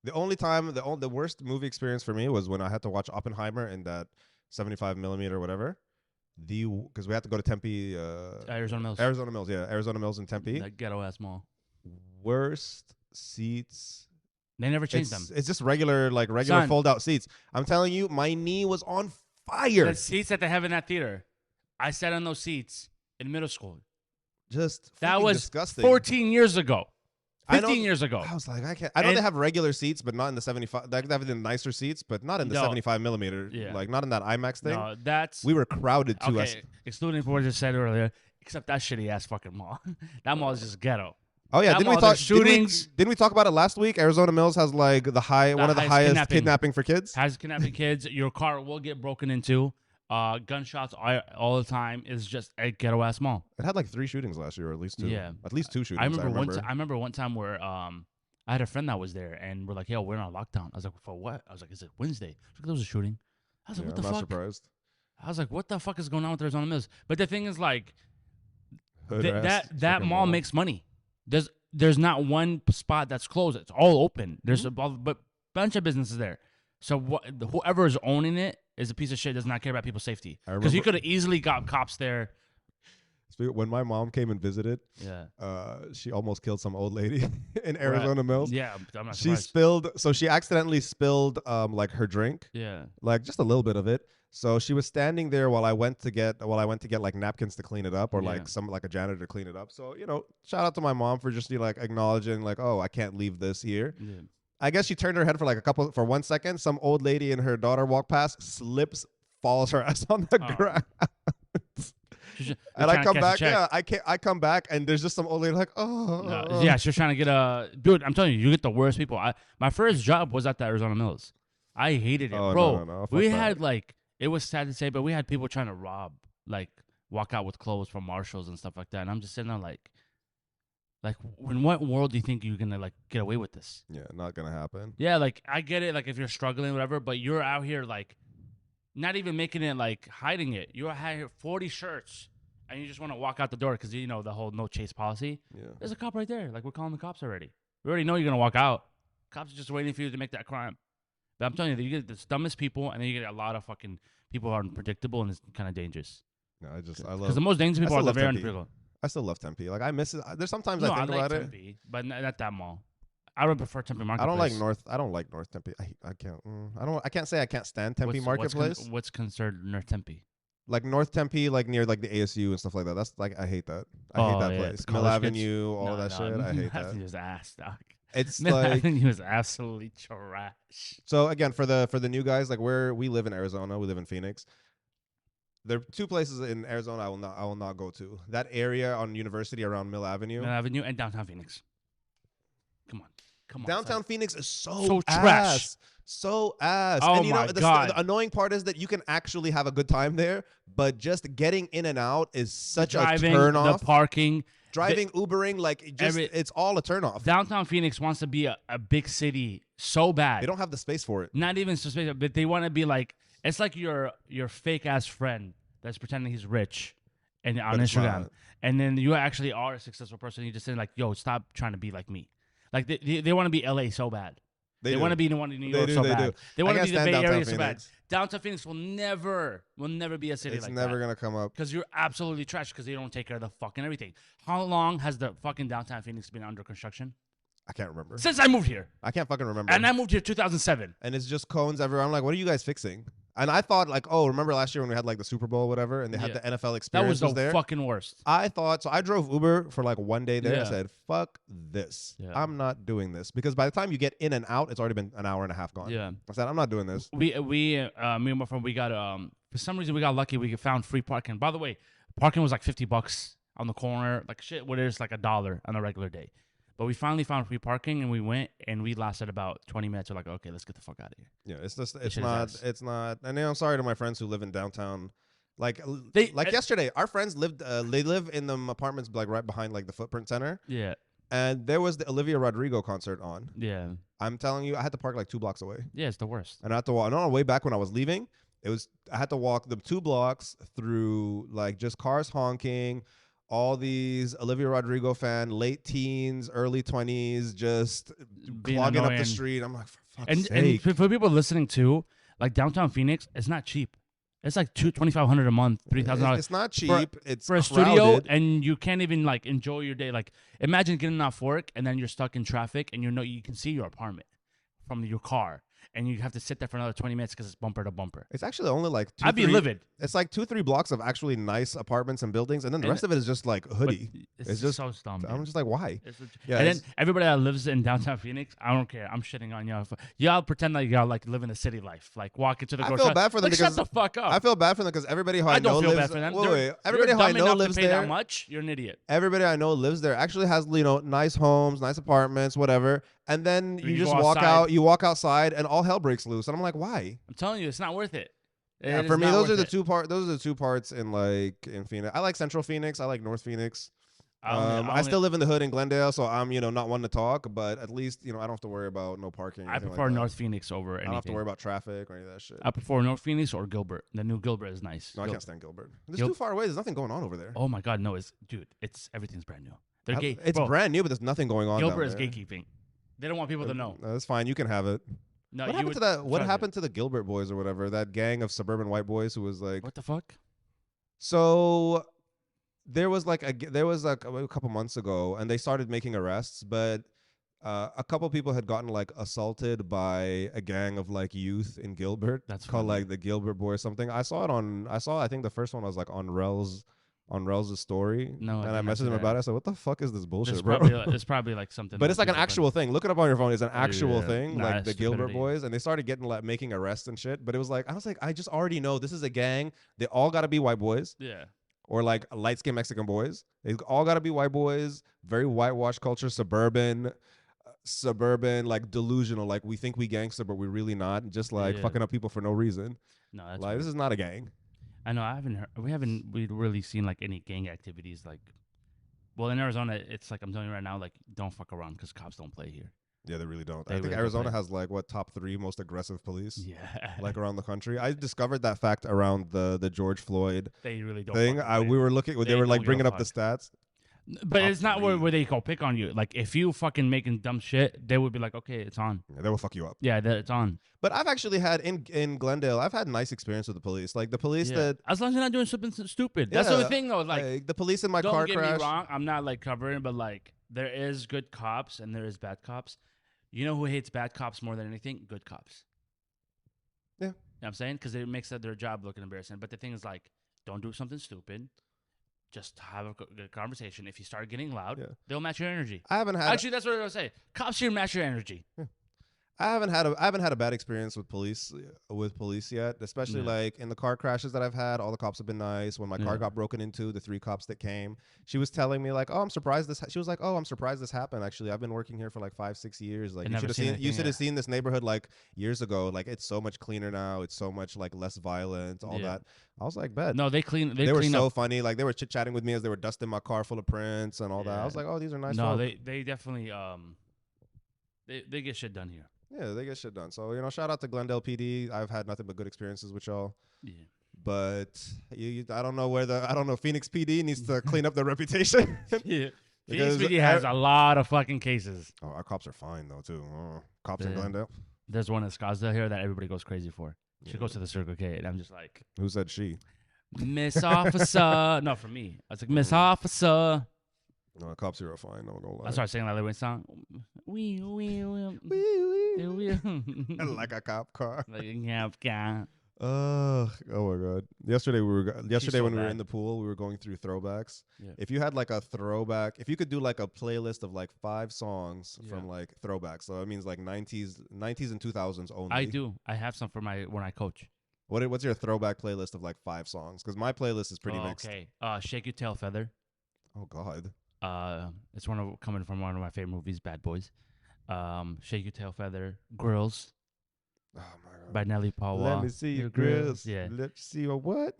the only time the worst movie experience for me was when I had to watch Oppenheimer in that 75 millimeter or whatever. Because we had to go to Tempe, Arizona Mills. Arizona Mills, yeah, Arizona Mills in Tempe. That ghetto ass mall. Worst seats. They never changed them. It's just regular Son. fold out seats. I'm telling you, my knee was on fire. The seats that they have in that theater, I sat on those seats in middle school. Just That freaking was disgusting. 14 years ago. I know- 15 years ago. I was like, I can't. I know And- they have regular seats, but not in the 75. They have the nicer seats, but not in the No. 75 millimeter. Yeah. Like not in that IMAX thing. No, that's We were crowded to us. okay. Excluding what I just said earlier, except that shitty ass fucking mall. That mall is just ghetto. Oh yeah, That didn't we mall, talk? there's shootings. Didn't we talk about it last week? Arizona Mills has like one of the highest highest kidnapping for kids. Has kidnapping kids. Your car will get broken into. Gunshots all the time. Is just a ghetto ass mall. It had like 3 shootings last year, or at least 2. Yeah. At least 2 shootings. I remember one time where I had a friend that was there, and we're like, "Yo, we're on lockdown." I was like, "For what?" I was like, "Is it Wednesday?" She's like, "There was a shooting." I was like, Yeah, "What the I'm not fuck?" surprised. I was like, "What the fuck is going on with Arizona Mills?" But the thing is, like, Hood-ass that fucking mall makes money. There's not one spot that's closed. It's all open. There's but bunch of businesses there. So whoever is owning it is a piece of shit. Does not care about people's safety. I Because you remember- could have easily got cops there. When my mom came and visited, Yeah. she almost killed some old lady in Arizona Mills. Yeah, I'm not She surprised. she accidentally spilled like her drink, Yeah. like just a little bit of it. So she was standing there while I went to get like napkins to clean it up, or Yeah. like a janitor to clean it up. So shout out to my mom for just like acknowledging like, oh, I can't leave this here. Yeah. I guess she turned her head for 1 second. Some old lady and her daughter walk past, slips, falls her ass on the Oh. ground. You're And I trying to come cash a back, check. I come back, and there's just some old lady like, oh, Yeah, she's trying to get a dude. I'm telling you, you get the worst people. My first job was at the Arizona Mills. I hated it, Oh, bro. no, fuck We that. had like it was sad to say, but we had people trying to rob, like walk out with clothes from Marshalls and stuff like that. And I'm just sitting there like, in what world do you think you're gonna like get away with this? Yeah, not gonna happen. Yeah, like I get it, like if you're struggling, whatever, but you're out here like not even making it like hiding it. You're out here 40 shirts. And you just want to walk out the door because the whole no chase policy. Yeah. There's a cop right there. Like, we're calling the cops already. We already know you're going to walk out. Cops are just waiting for you to make that crime. But I'm telling you, you get the dumbest people, and then you get a lot of fucking people who are unpredictable, and it's kind of dangerous. No, I Because love the most dangerous people I are still the love very Tempe. unpredictable. I still love Tempe. Like I miss it. There's sometimes No, I think like about it. Tempe, but not that mall. I would prefer Tempe I Marketplace. don't like North Tempe. I can't. I can't say I can't stand Tempe Marketplace. What's considered North Tempe? Like North Tempe, like near like the ASU and stuff like that. That's like I hate that. I hate that yeah, place. the Mill college kids. Avenue, all of that shit. I hate Mill that. Avenue is ass, dog. It's Mill like Avenue is absolutely trash. so again for the new guys, like where we live in Arizona, we live in Phoenix. There are 2 places in Arizona I will not go to. That area on University around Mill Avenue. Mill Avenue and downtown Phoenix. Come on. Come on, Downtown son. Phoenix is so, So ass. trash. So ass. Oh And you know, my God. the annoying part is that you can actually have a good time there, but just getting in and out is such a Driving, turn the off. parking. Driving, Ubering, like it's all a turn off. Downtown Phoenix wants to be a big city so bad. They don't have the space for it. Not even suspicious, but they want to be like, it's like your fake ass friend that's pretending he's rich and on But it's Instagram. not. And then you actually are a successful person. You just say like, yo, stop trying to be like me. Like they want to be LA so bad. They do. want to be the one in New They York do, so they bad. do. They I want to can't be the stand Bay Downtown Area so bad. Phoenix. Downtown Phoenix will never be a city It's like never that. gonna come up. Because you're absolutely trash because they don't take care of the fucking everything. How long has the fucking Downtown Phoenix been under construction? I can't remember. Since I moved here. I can't fucking remember. And I moved here 2007. And it's just cones everywhere. I'm like, what are you guys fixing? And I thought like, oh, remember last year when we had like the Super Bowl or whatever, and they had Yeah. the NFL That experience was the there. fucking worst. I thought so. I drove Uber for like one day there. Yeah. I said, "Fuck this! Yeah. I'm not doing this." Because by the time you get in and out, it's already been an hour and a half gone. Yeah. I said, "I'm not doing this." Me and my friend, we got for some reason we got lucky. We found free parking. By the way, parking was like $50 on the corner, like shit. What is like $1 on a regular day? But we finally found free parking, and we went, and we lasted about 20 minutes. We're like, okay, let's get the fuck out of here. Yeah, it's just shit is ass. it's not. And I'm sorry to my friends who live in downtown. Like They- yesterday, our friends lived. They live in the apartments like right behind like the Footprint Center, Yeah, and there was the Olivia Rodrigo concert on. yeah, I'm telling you, I had to park like 2 blocks away. yeah. It's the worst. And I had to walk. And on the way back when I was leaving, I had to walk the 2 blocks through like just cars honking, all these Olivia Rodrigo late teens, early 20s, just Being clogging up the annoying. street. I'm like, for fuck's And sake. for people listening too, like downtown Phoenix, it's not cheap. It's like $2,500 a month, $3,000 It's not cheap. It's for a crowded. studio, and you can't even like enjoy your day. Like imagine getting off work and then you're stuck in traffic, and you can see your apartment from your car, and you have to sit there for another 20 minutes because it's bumper to bumper. It's actually only like I'd be livid. It's like 2-3 blocks of actually nice apartments and buildings, and then the rest of it is just like hoodie. But It's just so dumb. I'm dude. just like, why? Yeah, And then it's- everybody that lives in downtown Phoenix, I don't care. I'm shitting on y'all. Y'all pretend like y'all like live in the city life, like walk into the. I grocery feel bad for them like, shut because the fuck up. I feel bad for them because everybody who I, I know don't feel lives. bad for them. Wait, everybody You're who I dumb know enough lives to pay there. that much. You're an idiot. Everybody I know lives there. Actually has nice homes, nice apartments, whatever. And then You you go just walk outside. out. You walk outside, and all hell breaks loose. And I'm like, why? I'm telling you, it's not worth it. Yeah, It for is me, not those are worth the it. two part. Those are the 2 parts in Phoenix. I like Central Phoenix. I like North Phoenix. I still live in the hood in Glendale, so I'm not one to talk. But at least I don't have to worry about no parking. or I anything prefer like that. North Phoenix over I anything. don't have to worry about traffic or any of that shit. I prefer North Phoenix or Gilbert. The new Gilbert is nice. No, I can't stand Gilbert. It's Gil- too far away. There's nothing going on over there. Oh my God, no! It's everything's brand new. They're gay. It's Bro, brand new, but there's nothing going on. Gilbert down is there. gatekeeping. They don't want people to know. That's fine. You can have it. No, What you happened would to that? What charge happened to the Gilbert boys or whatever? That gang of suburban white boys who was it. like. What the fuck? So there was like a couple months ago, and they started making arrests, but a couple people had gotten like assaulted by a gang of like youth in Gilbert. That's called funny. like the Gilbert Boys something. I think the first one was like on Rel's story. No, I and I didn't messaged see him that. about it. I said, "What the fuck is this bullshit, It's bro?" probably like something. But it's like an people can- actual thing. Look it up on your phone. It's an actual Yeah. thing, Nah, like the it's Gilbert stupidity. Boys, and they started getting like making arrests and shit. But it was like I was like, I just already know this is a gang. They all got to be white boys Yeah. or like light skinned Mexican boys. They all got to be white boys. Very whitewash culture, suburban, like delusional. Like we think we gangster, but we're really not. Just like Yeah. fucking up people for no reason. No, that's Like weird. this is not a gang. I know. We haven't really seen like any gang activities. Like, well, in Arizona, it's like I'm telling you right now, like don't fuck around because cops don't play here. Yeah, they really don't. They I think really don't Arizona play. has like what top 3 most aggressive police. Yeah. Like around the country. I discovered that fact around the George Floyd they really don't. thing. fucking play. We were looking. They They were like don't give a bringing up the fuck. stats. But top it's not 3. where they go pick on you. Like if you fucking making dumb shit, they would be like, okay, it's on. Yeah, they will fuck you up. Yeah, it's on. But I've actually had in Glendale, I've had nice experience with the police. Like the police Yeah. that As long as you're not doing something stupid. That's the Yeah, only thing though. Like, the police in my don't car get crash. me wrong. I'm not like covering, but like there is good cops and there is bad cops. You know who hates bad cops more than anything? Good cops. Yeah. You know what I'm saying? Because it makes their job look embarrassing. But the thing is, like, don't do something stupid. Just have a good conversation. If you start getting loud, Yeah. they'll match your energy. I haven't had. Actually, that's what I was say. Cops here match your energy. I haven't had a bad experience with police yet, especially Yeah. like in the car crashes that I've had. All the cops have been nice. When my car Yeah. got broken into, the 3 cops that came, she was telling me like, "Oh, I'm surprised this." She was like, "Oh, I'm surprised this happened. Actually, I've been working here for like 5, 6 years. Like, I you never should have seen seen you anything. should Yeah. have seen this neighborhood like years ago. Like, it's so much cleaner now. It's so much like less violent. All Yeah. that." I was like, "Bet." No, they clean. They They were clean so up. funny. Like, they were chit chatting with me as they were dusting my car full of prints and all that. I Yeah. was like, "Oh, these are nice No, folk." they definitely they get shit done here. Yeah, they get shit done. So, shout out to Glendale PD. I've had nothing but good experiences with y'all. Yeah. But I don't know I don't know. Phoenix PD needs to clean up their reputation. Yeah. Because PSPD has a lot of fucking cases. Oh, our cops are fine though too. Cops in Yeah. Glendale. There's one in Scottsdale here that everybody goes crazy for. She Yeah. goes to the Circle K, and I'm just like, Who said she? Miss Officer. No, for me, I was like, Miss Mhm. Officer. No, the cops here are fine. No, don't lie. I started singing that Lil song. We Like a cop car. like yeah, yeah. Oh my god. Yesterday so when we were bad. in the pool, we were going through throwbacks. Yeah. If you had like a throwback, if you could do like a playlist of like 5 songs from Yeah. like throwbacks, so it means like 90s and 2000s only. I do. I have some for when I coach. What's your throwback playlist of like 5 songs? Because my playlist is pretty mixed. Okay. Shake Your Tail Feather. Oh god. It's coming from one of my favorite movies, Bad Boys. Shake Your Tail Feather. Grills Oh my god. by Nelly Paul. Let me see your grills. Yeah. Let me see your what?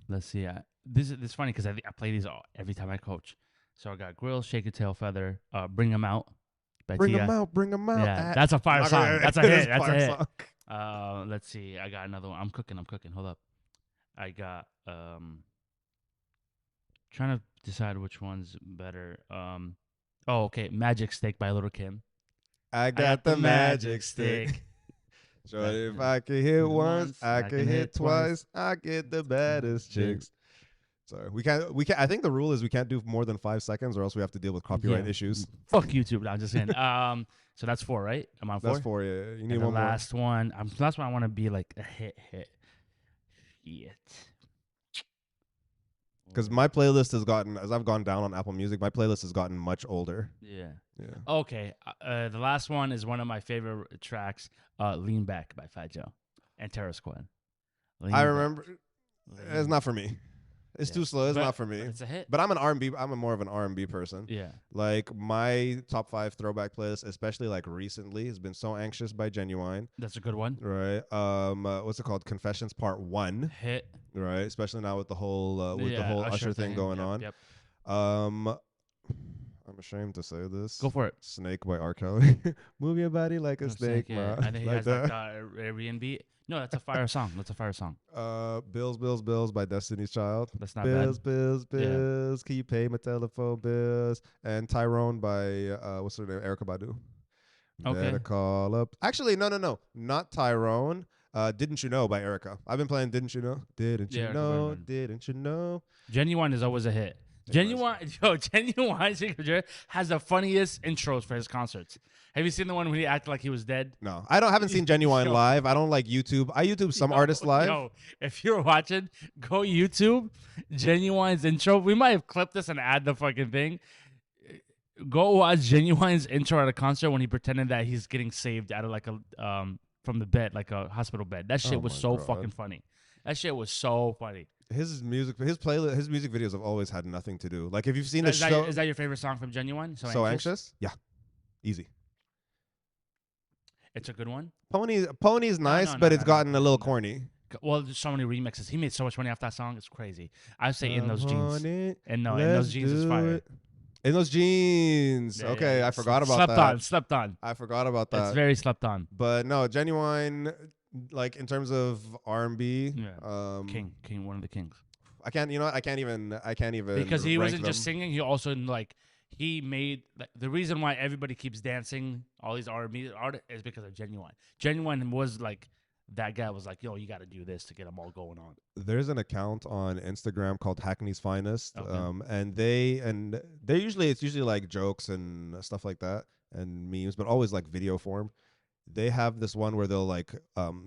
Let's see. This is funny because I play these every time I coach. So I got Grills, Shake Your Tail Feather, Bring 'Em Out. By Bring T.I. them out. Bring them out. Yeah, that's a fire Okay, song. That's a it is hit. That's a fire hit. song. Let's see. I got another one. I'm cooking. Hold up. I got trying to decide which one's better. Okay, Magic Stick by Little Kim. I got the magic stick. So if I can hit once, I can hit twice. I get the baddest chicks. Sorry, we can't. I think the rule is we can't do more than 5 seconds, or else we have to deal with copyright Yeah. issues. Fuck YouTube. No, I'm just saying. So that's 4, right? Am I 4? That's 4. Yeah, you need And the one more. last one. Last one. I want to be like a hit. Shit. Because my playlist has gotten, as I've gone down on Apple Music, my playlist has gotten much older. Yeah. Yeah. Okay. The last one is one of my favorite tracks. Lean Back by Fat Joe and Terror Squad. Lean I Back. remember. It's Lean not for me. It's Yeah. too slow. It's But- not for me. But it's a hit. But I'm an R&B. I'm more of an R&B person. Yeah. Like my top 5 throwback playlist, especially like recently, has been "So Anxious" by Genuine. That's a good one. Right. What's it called? Confessions Part 1. Hit. Right. Especially now with the whole Usher thing going Yep, on. Yep. I'm ashamed to say this. Go for it. Snake by R. Kelly. Move your body like a Oh, snake, yeah. ma. I think he Like has that. Airbnb. No, that's a fire song. That's a fire song. Bills, Bills, Bills by Destiny's Child. That's not Bills, bad. bills, Yeah. bills. Can you pay my telephone bills? And Tyrone by what's her name? Erica Badu. Okay. Better call up. Actually, no, not Tyrone. Didn't You Know by Erica. I've been playing Didn't You Know? Didn't Yeah, you Erica know? Badu. Didn't you know? Genuine is always a hit. Genuine has the funniest intros for his concerts. Have you seen the one when he acted like he was dead? No, haven't seen Genuine Yo. live. I don't like YouTube. I YouTube some artists live. Yo, if you're watching, go YouTube. Genuine's intro. We might have clipped this and add the fucking thing. Go watch Genuine's intro at a concert when he pretended that he's getting saved out of like a from the bed, like a hospital bed. That shit Oh was my so God. fucking funny. That shit was so funny. His music videos have always had nothing to do. Like if you've seen the Is that, show, is that your favorite song from Genuine? So Anxious? Yeah, easy. It's a good one. Pony's nice, no, but no, it's no, gotten no, a little no. corny. Well, there's so many remixes. He made so much money off that song. It's crazy. I say In Those I'm Jeans. on it. And no, In Let's Those Jeans is do fire. it. In Those Jeans. Yeah, Okay, yeah. I forgot about slept that. Slept on. I forgot about It's that. very slept on. But no, Genuine, like in terms of R&B, Yeah. King, one of the kings. I can't. You know what? I can't even. Because he rank wasn't just them. singing. He also like he made the reason why everybody keeps dancing. All these R&B artists is because of Genuine. Genuine was like that guy was like, yo, you got to do this to get them all going on. There's an account on Instagram called Hackney's Finest, Okay. and they usually it's usually like jokes and stuff like that and memes, but always like video form. They have this one where they'll like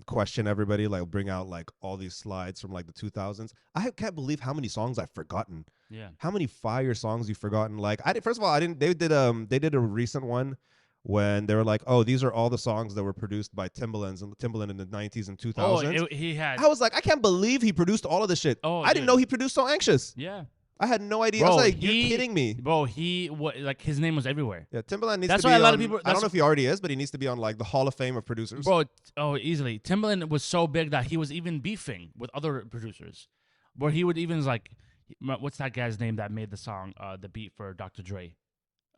question everybody, like bring out like all these slides from like the 2000s. I can't believe how many songs I've forgotten. Yeah. How many fire songs you've forgotten? Like first of all, I didn't. They did a recent one when they were like, "Oh, these are all the songs that were produced by Timbaland in the 90s and 2000s." He had. I was like, I can't believe he produced all of this shit. Oh, I didn't dude. know he produced So Anxious. Yeah. I had no idea. I Bro, was like, you're kidding me. Bro, like his name was everywhere. Yeah, Timbaland needs That's to be why a lot on, of people- I don't know if he already is, but he needs to be on like the Hall of Fame of producers. Bro, easily. Timbaland was so big that he was even beefing with other producers, where he would even like, what's that guy's name that made the song, the beat for Dr. Dre?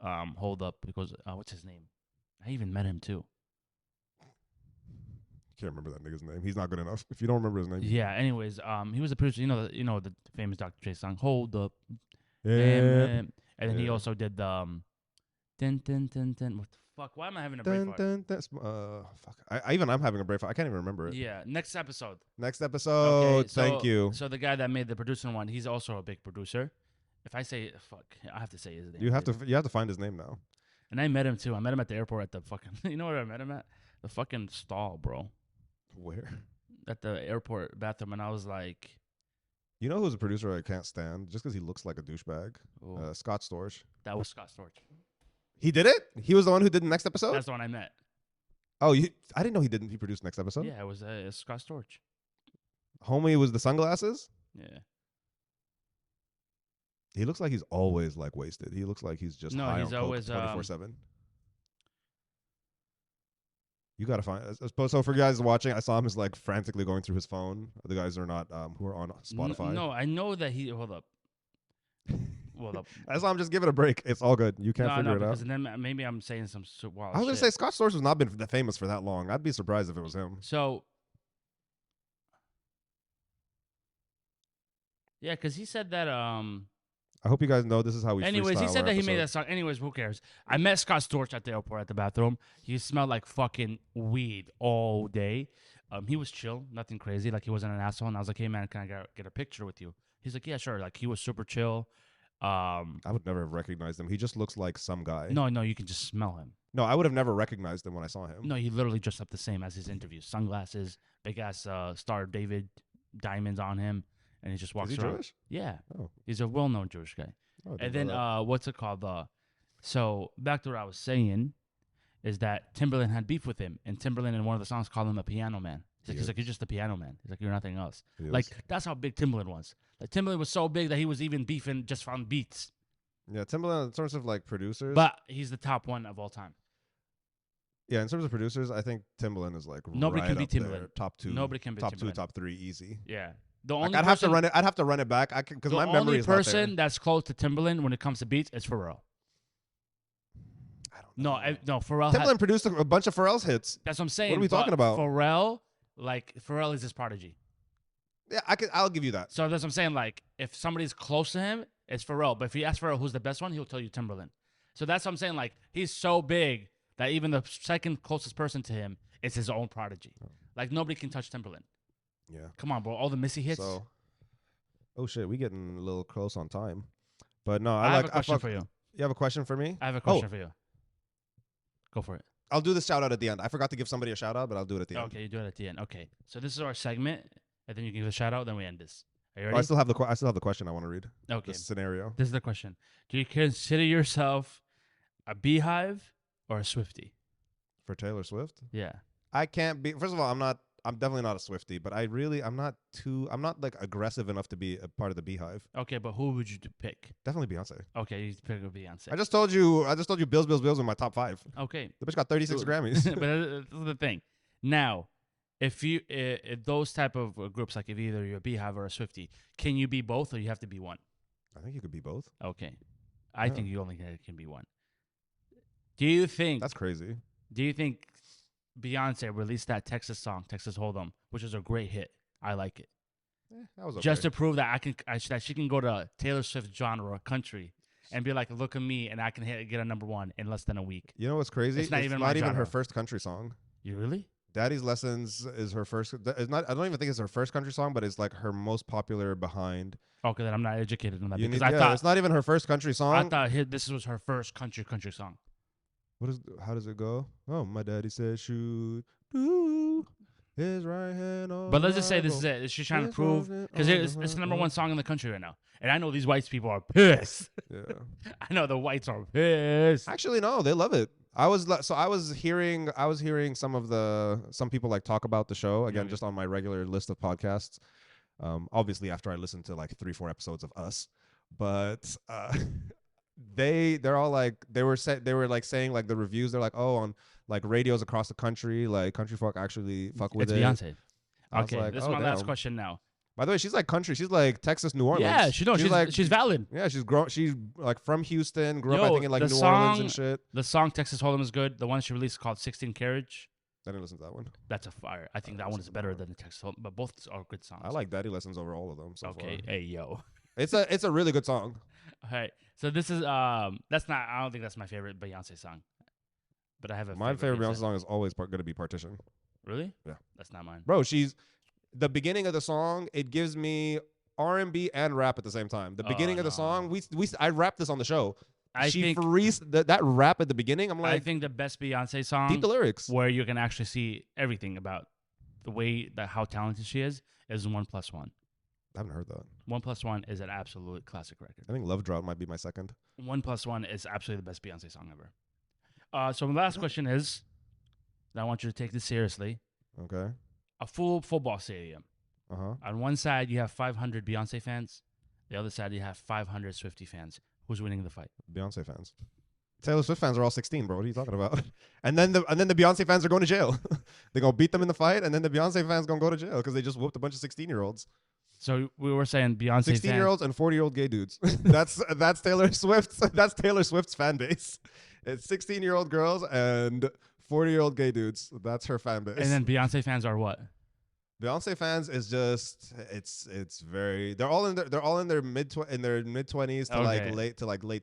Hold up, because what's his name? I even met him too. Can't remember that nigga's name. He's not good enough. If you don't remember his name, Yeah. Anyways, he was a producer. You know the famous Dr. Dre song, "Hold Up," yeah. and then he Yeah. also did the dun, dun, dun, dun. What the fuck? Why am I having a brain fart? Fuck. I'm having a brain fart. I can't even remember it. Yeah. Next episode. Next episode. Thank you. So the guy that made the producing one, he's also a big producer. If I say fuck, I have to say his name. You have to find his name now. And I met him too. I met him at the airport at the fucking. You know where I met him at? The fucking stall, bro. Where? At the airport bathroom, and I was like, You know who's a producer I can't stand just because he looks like a douchebag? oh, Scott Storch. that was Scott Storch. He did it? He was the one who did the next episode? That's the one I met. Oh, I didn't know he didn't. He produced next episode? Yeah, it was Scott Storch. Homie was the sunglasses? Yeah. He looks like he's always like wasted. He looks like he's just No, high he's on always, coke 24/7. You gotta find. So for you guys watching, I saw him as like frantically going through his phone. The guys are not who are on Spotify. No, I know that he. Hold up. Hold up. I saw him just give it a break. It's all good. You can't figure it out. because then maybe I'm saying some wild I was gonna shit. say Scott Storch has not been famous for that long. I'd be surprised if it was him. So. Yeah, because he said that. I hope you guys know this is how we. Anyways, he freestyle said our that he made that episodes. song. Anyways, who cares? I met Scott Storch at the airport at the bathroom. He smelled like fucking weed all day. He was chill, nothing crazy. Like he wasn't an asshole. And I was like, "Hey man, can I get a picture with you?" He's like, "Yeah, sure." Like he was super chill. I would never have recognized him. He just looks like some guy. No, you can just smell him. No, I would have never recognized him when I saw him. No, he literally dressed up the same as his interviews. Sunglasses, big ass Star of David diamonds on him, and he just walks Is he around. Jewish? Yeah, Oh. he's a well-known Jewish guy. Oh, I And didn't then know that. what's it called? So back to what I was saying is that Timberland had beef with him, and Timberland in one of the songs called him a piano man. He's like, you're just a piano man. He's like, you're nothing else. He Like is. that's how big Timberland was. Like Timberland was so big that he was even beefing just on beats. Yeah, Timbaland in terms of like producers. But he's the top one of all time. Yeah, in terms of producers, I think Timbaland is like Nobody right can beat up there. Timbaland. Top two. Nobody can beat top two, Timbaland. top three, easy. Yeah, the Like, only I'd have to person- run it. I'd have to run it back. Because The my memory only is not person there. that's close to Timberland when it comes to beats is Pharrell. I don't know. No, Pharrell. Timbaland produced a bunch of Pharrell's hits. That's what I'm saying. What are we but talking about? Pharrell is his prodigy. Yeah, I'll give you that. So that's what I'm saying. Like, if somebody's close to him, it's Pharrell. But if you ask Pharrell who's the best one, he'll tell you Timberland. So that's what I'm saying. Like, he's so big that even the second closest person to him is his own prodigy. Like, nobody can touch Timberland. Yeah. Come on, bro. All the Missy hits. So, oh shit, we getting a little close on time. But no, I have a question for you. You have a question for me? I have a question for you. Go for it. I'll do this shout out at the end. I forgot to give somebody a shout out, but I'll do it at the end. Okay, you do it at the end. Okay. So this is our segment, and then you can give a shout out, then we end this. Are you Oh, ready? I still have the question I want to read. Okay. This scenario. This is the question. Do you consider yourself a beehive or a Swiftie? For Taylor Swift? Yeah. I can't be. First of all, I'm definitely not a Swiftie, but I'm not like aggressive enough to be a part of the Beehive. Okay, but who would you pick? Definitely Beyonce. Okay, you pick a Beyonce. I just told you Bills in my top 5. Okay. The bitch got 36 Grammys. But this is the thing. Now, if those type of groups, like if either you're a Beehive or a Swiftie, can you be both or you have to be one? I think you could be both. Okay. I Yeah. think you only can be one. Do you think That's crazy. Beyonce released that Texas song, Texas Hold'em, which is a great hit? I like it. That was okay. Just to prove that that she can go to Taylor Swift genre country and be like, look at me, and I can get a number 1 in less than a week. You know what's crazy? It's not even my her genre. first country song. You really? Daddy's Lessons is her first. It's not. I don't even think it's her first country song, but it's like her most popular behind. Okay, then I'm not educated on that because I thought it's not even her first country song. I thought this was her first country song. How does it go? Oh, my daddy said shoot. Ooh. His right hand on But the let's just say this is Bible. it. She's trying to His prove right hand because on it's the number Bible. one song in the country right now, and I know these white people are pissed. Yeah. I know the whites are pissed. Actually, no, they love it. I was hearing some people like talk about the show again, Okay. just on my regular list of podcasts. Obviously after I listened to like 3-4 episodes of Us, but they're all like they were like saying like the reviews. They're like, oh, on like radios across the country, like country folk actually fuck with It's it. Beyonce. I was Okay, like, this is oh, my last damn. question now. By the way, she's like country. She's like Texas, New Orleans. Yeah, she's valid. Yeah, she's like from Houston. Grew up, I Yo, think, in like the New Orleans and song- shit. The song Texas Hold'em is good. The one she released called 16 Carriage. I didn't listen to that one. That's a fire. I think I that one listen is to better that than the Texas Hold'em, but both are good songs. I like Daddy Lessons over all of them. So Okay, far. hey yo. It's a really good song. All right, so this is that's not. I don't think that's my favorite Beyonce song, but I have a My favorite Beyonce Beyonce. song is always going to be Partition. Really? Yeah. That's not mine. Bro, she's the beginning of the song. It gives me R&B and rap at the same time. The Oh, beginning of the no. song, I rapped this on the show. I think that rap at the beginning. I'm I like, think the best Beyonce deep song the lyrics. where you can actually see everything about the way that how talented she is 1+1. I haven't heard that. 1+1 is an absolute classic record. I think Love Drought might be my second. 1+1 is absolutely the best Beyonce song ever. So my last question is, and I want you to take this seriously. Okay. A full football stadium. Uh-huh. On one side you have 500 Beyonce fans. The other side you have 500 Swiftie fans. Who's winning the fight? Beyonce fans. Taylor Swift fans are all 16, bro. What are you talking about? and then the Beyonce fans are going to jail. They're going to beat them in the fight, and then the Beyonce fans going to go to jail because they just whooped a bunch of 16-year-olds. So we were saying Beyonce 16-year-olds and 40-year-old gay dudes. that's Taylor Swift's fan base. It's 16-year-old girls and 40-year-old gay dudes. That's her fan base. fans. And then Beyonce fans are what? Beyonce fans is just it's very they're all in their mid 20s to Okay. late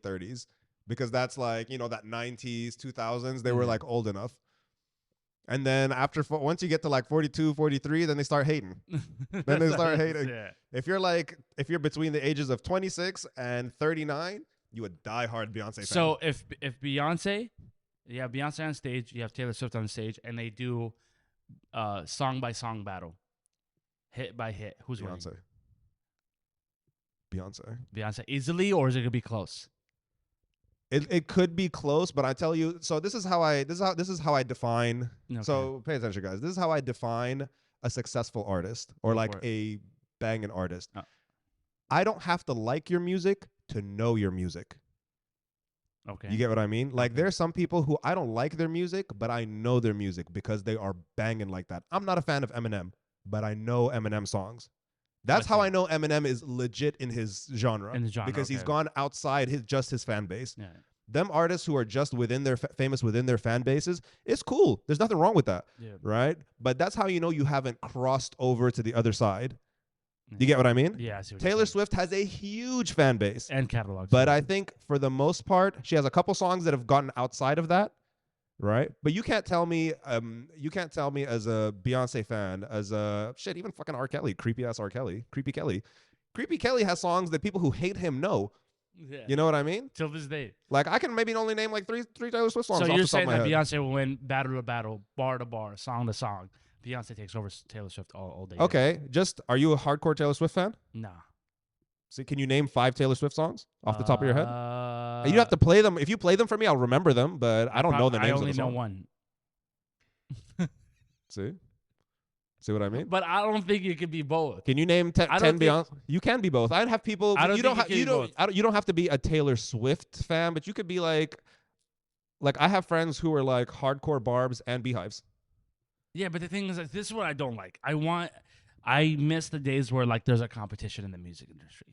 30s because that's like, you know, that 90s 2000s they were Mhm. like old enough. And then once you get to like 42, 43, then they start hating. Then they start hating. Yeah. If you're between the ages of 26 and 39, you a diehard Beyonce fan. So if Beyonce, you have Beyonce on stage, you have Taylor Swift on stage, and they do song by song battle, hit by hit, who's winning? Beyonce. Beyonce easily, or is it gonna be close? It could be close, but I tell you, so this is how I define. Okay. So pay attention, guys. This is how I define a successful artist or Go like for it. a banging artist. Oh. I don't have to like your music to know your music. Okay. You get what I mean? Like Okay. there's some people who I don't like their music, but I know their music because they are banging like that. I'm not a fan of Eminem, but I know Eminem songs. That's how Okay. I know Eminem is legit in his genre. In the genre, because he's okay. gone outside his fan base. Yeah. Them artists who are just within their famous within their fan bases, it's cool. There's nothing wrong with that, Yeah. right? But that's how you know you haven't crossed over to the other side. You get what I mean? Yeah. I see what you're Taylor saying. Swift has a huge fan base. And catalogs. But I think for the most part, she has a couple songs that have gotten outside of that, right? But you can't tell me as a Beyonce fan, as a shit, even fucking R. Kelly, creepy ass R. Kelly, Creepy Kelly. Creepy Kelly has songs that people who hate him know. yeah. You know what I mean? Till this day. Like I can maybe only name like three Taylor Swift songs So off you're the top saying of my that head. Beyonce will win battle to battle, bar to bar, song to song. Beyonce takes over Taylor Swift all day. Okay, are you a hardcore Taylor Swift fan? Nah. So can you name 5 Taylor Swift songs off the top of your head? You You have to play them. If you play them for me, I'll remember them, but I don't know the names I only of the know song. one. See what I mean? But I don't think it could be both. Can you name I 10 don't think- Beyonce? You can be both. I'd have people. I don't you think don't you can be both. You don't have to be a Taylor Swift fan, but you could be like I have friends who are like hardcore Barbs and Beehives. Yeah, but the thing is, like, this is what I don't like. I miss the days where like there's a competition in the music industry.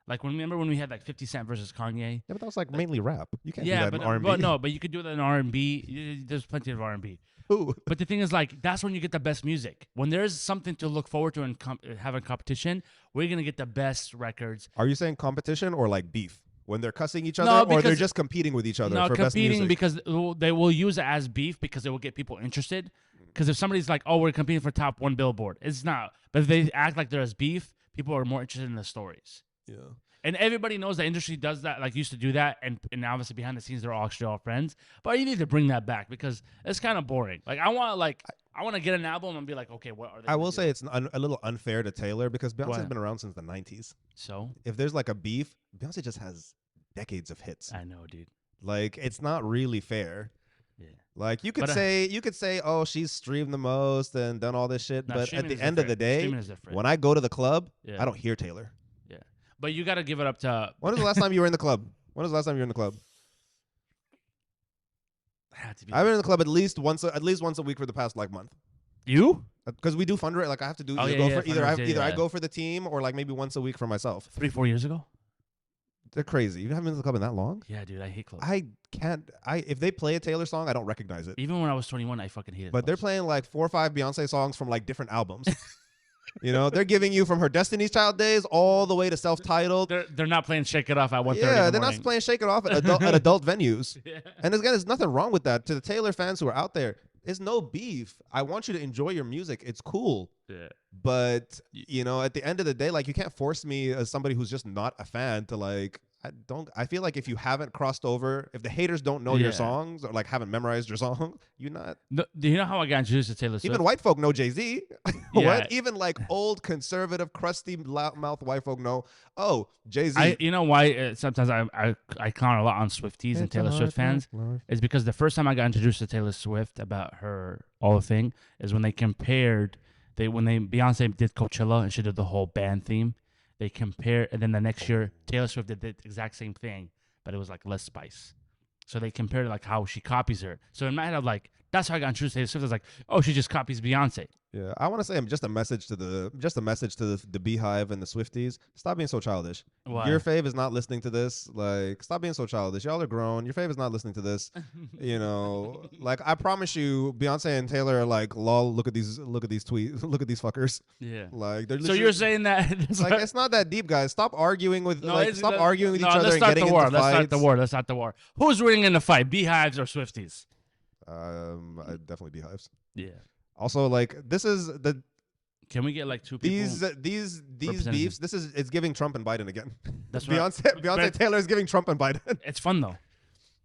Like remember when we had like 50 Cent versus Kanye? Yeah, but that was like mainly rap. You can't do Yeah, that but in R&B. but no, but you could do that in R&B. There's plenty of R&B. Who? But the thing is, like, that's when you get the best music. When there's something to look forward to and have a competition, we're gonna get the best records. Are you saying competition or like beef? When they're cussing each No, other, or they're because- just competing with each other No, for best competing music? because they will use it as beef because it will get people interested. Because if somebody's like, "Oh, we're competing for top 1 Billboard," it's not. But if they act like there's beef, people are more interested in the stories. Yeah. And everybody knows the industry does that, like used to do that, and obviously behind the scenes they're all actually all friends. But you need to bring that back because it's kind of boring. Like I I want to get an album and be like, okay, what are they? I gonna will do? say it's a little unfair to Taylor because Beyonce's What? been around since the 90s. So If there's like a beef, Beyonce just has decades of hits. I know, dude. Like it's not really fair. Yeah. Like you could But, say, oh, she's streamed the most and done all this shit, No, but at streaming the is end of the different. day, Streaming is different. when I go to the club, Yeah. I don't hear Taylor. Yeah. But you got to give it up to. When was the last time you were in the club? When was the last time you were in the club? Had to be I've been in the club at least once a week for the past like month. you Because we do fundraise. Like I have to do Oh, either yeah, go yeah, for either I fundraise, I yeah. go for the team or like maybe once a week for myself. 3-4 years ago. They're crazy. You haven't been to the club in that long? Yeah, dude, I hate clubs. I can't. If they play a Taylor song, I don't recognize it. Even when I was 21, I fucking hated. But they're clubs. playing like 4 or 5 Beyonce songs from like different albums. You know, they're giving you from her Destiny's Child days all the way to self-titled. They're not playing Shake It Off at 1:30 in Yeah, the they're morning. not playing Shake It Off at adult venues. Yeah. And again, there's nothing wrong with that. To the Taylor fans who are out there, it's no beef. I want you to enjoy your music. It's cool. Yeah. But, you know, at the end of the day, like you can't force me as somebody who's just not a fan to like, I feel like if you haven't crossed over, if the haters don't know your Yeah. songs or like haven't memorized your song, you're not. No, do you know how I got introduced to Taylor Swift? Even white folk know Jay-Z. Yeah. What? Even like old conservative, crusty mouth white folk know, oh, Jay-Z. You know why sometimes I count a lot on Swifties and Taylor Swift fans is because the first time I got introduced to Taylor Swift about her all the thing is when they compared when Beyonce did Coachella and she did the whole band theme. They compared, and then the next year Taylor Swift did the exact same thing, but it was like less spice. So they compared like how she copies her. So in my head, I'm like, that's how I got introduced to Taylor Swift. I was like, oh, she just copies Beyonce. Yeah, I want to say just a message to the Beehive and the Swifties. Stop being so childish. Why? Your fave is not listening to this. Like, stop being so childish. Y'all are grown. Your fave is not listening to this. You know, like I promise you, Beyonce and Taylor are like, lol. Look at these tweets. Look at these fuckers. Yeah. Like they're. So you're saying that like it's not that deep, guys. Stop arguing with stop it's- arguing with each no, other let's and start getting the war. into Let's fights. start the war. Let's start the war. Who's winning in the fight, Beehives or Swifties? Definitely Beehives. Yeah. Also, like this is the Can we get like two people? these represented. beefs. It's giving Trump and Biden again. That's what Beyonce but- Taylor is giving Trump and Biden. It's fun though.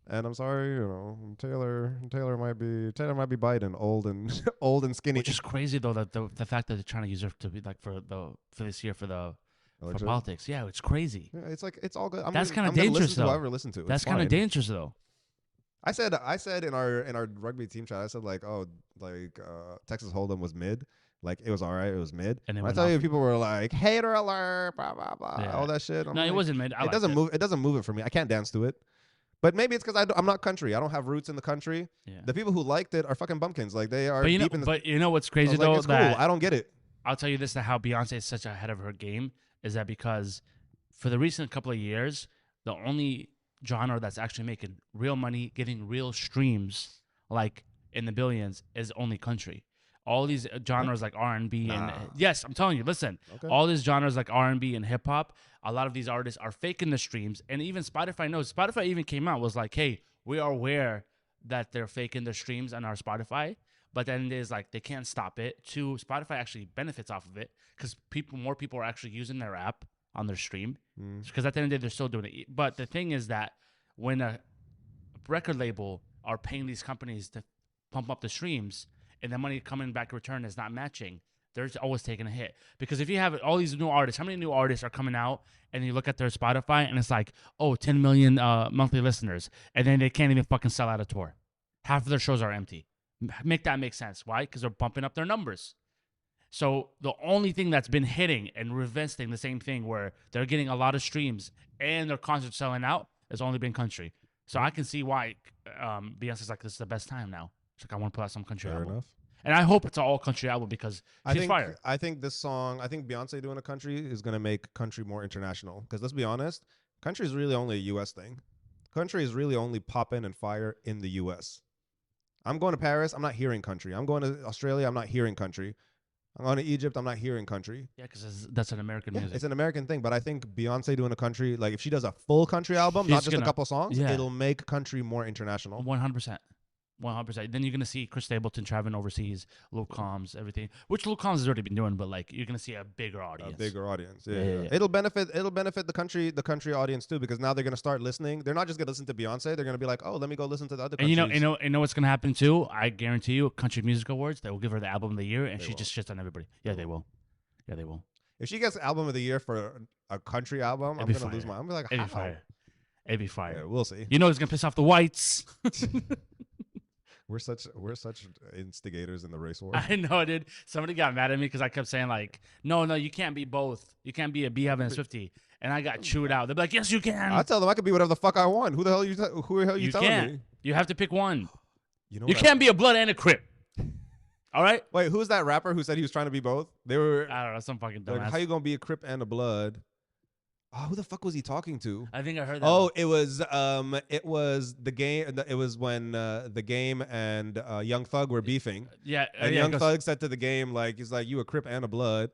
And I'm sorry, you know, Taylor might be Biden, old and skinny. Which is crazy though that the fact that they're trying to use her to be like for this year for Election. politics. Yeah, it's crazy. Yeah, it's like it's all good. That's kinda kinda dangerous, listen to though. whoever listen to. That's It's kind of fine. dangerous though. I said in our rugby team chat, I said like, oh, like Texas Hold'em was mid. Like it was all right, it was mid. And then I went tell you, off. people were like, hater alert, blah blah blah, Yeah. all that shit. I'm No, it like, wasn't mid. I It liked doesn't move. It doesn't move it for me. I can't dance to it. But maybe it's because I'm not country. I don't have roots in the country. Yeah. The people who liked it are fucking bumpkins. Like they are But you know, deep in the. but you know what's I crazy was like, though? it's cool. That I don't get it. I'll tell you this: that how Beyonce is such ahead of her game is that because for the recent couple of years, the only genre that's actually making real money, getting real streams, like in the billions, is only country. All these genres like R&B and Nah. yes, I'm telling you, listen, Okay. all these genres like R&B and hip hop, a lot of these artists are faking the streams, and even Spotify knows. Spotify even came out was like, hey, we are aware that they're faking the streams on our Spotify. But then there's like they can't stop it. Two, Spotify actually benefits off of it because more people are actually using their app on their stream. Mm. Because at the end of the day, they're still doing it. But the thing is that when a record label are paying these companies to pump up the streams, and the money coming back in return is not matching, they're always taking a hit. Because if you have all these new artists, how many new artists are coming out, and you look at their Spotify, and it's like, oh, 10 million monthly listeners, and then they can't even fucking sell out a tour. Half of their shows are empty. Make that make sense. Why? Because they're bumping up their numbers. So the only thing that's been hitting and reinvesting the same thing where they're getting a lot of streams and their concerts selling out has only been country. So I can see why Beyonce's like, this is the best time now. She's like, I want to put out some country Fair album. enough. And I hope it's an all country album because she's fire. I think this song. I think Beyonce doing a country is gonna make country more international. Because let's be honest, country is really only a U.S. thing. Country is really only poppin' and fire in the U.S. I'm going to Paris. I'm not hearing country. I'm going to Australia. I'm not hearing country. I'm going to Egypt. I'm not hearing country. Yeah, because that's an American Yeah, music. it's an American thing, but I think Beyonce doing a country, like if she does a full country album, not She's just a gonna- couple songs, yeah. it'll make country more international. 100%. 100%. Then you're gonna see Chris Stapleton traveling overseas, Luke Combs, everything. Which Luke Combs has already been doing, but like you're gonna see a bigger audience. A bigger audience. Yeah, Yeah. It'll benefit the country audience too, because now they're gonna start listening. They're not just gonna listen to Beyonce. They're gonna be like, oh, let me go listen to the other And countries. you know what's gonna happen too? I guarantee you, Country Music Awards, they will give her the album of the year, and They she will. just shits on everybody. Yeah, they will. Yeah, they will. If she gets album of the year for a country album, I'm It'd be gonna lose fire. my. I'm gonna be like, It'd how? be fire. It'd be fire. Yeah, we'll see. You know it's gonna piss off the whites. We're such instigators in the race war. I know, dude. Somebody got mad at me because I kept saying like, no, you can't be both. You can't be a Beehive and a Swiftie. And I got chewed out. They're like, yes, you can. I tell them I can be whatever the fuck I want. Who the hell you telling can't. me? You have to pick one. You know You what can't be a Blood and a Crip. All right? Wait, who's that rapper who said he was trying to be both? They were I don't know, some fucking like, dumbass. how you gonna be a Crip and a Blood? Oh, who the fuck was he talking to? I think I heard that. Oh, one. it was the game. It was when the game and Young Thug were beefing, Yeah. and yeah, Young 'cause- Thug said to the game like, he's like, you a Crip and a Blood,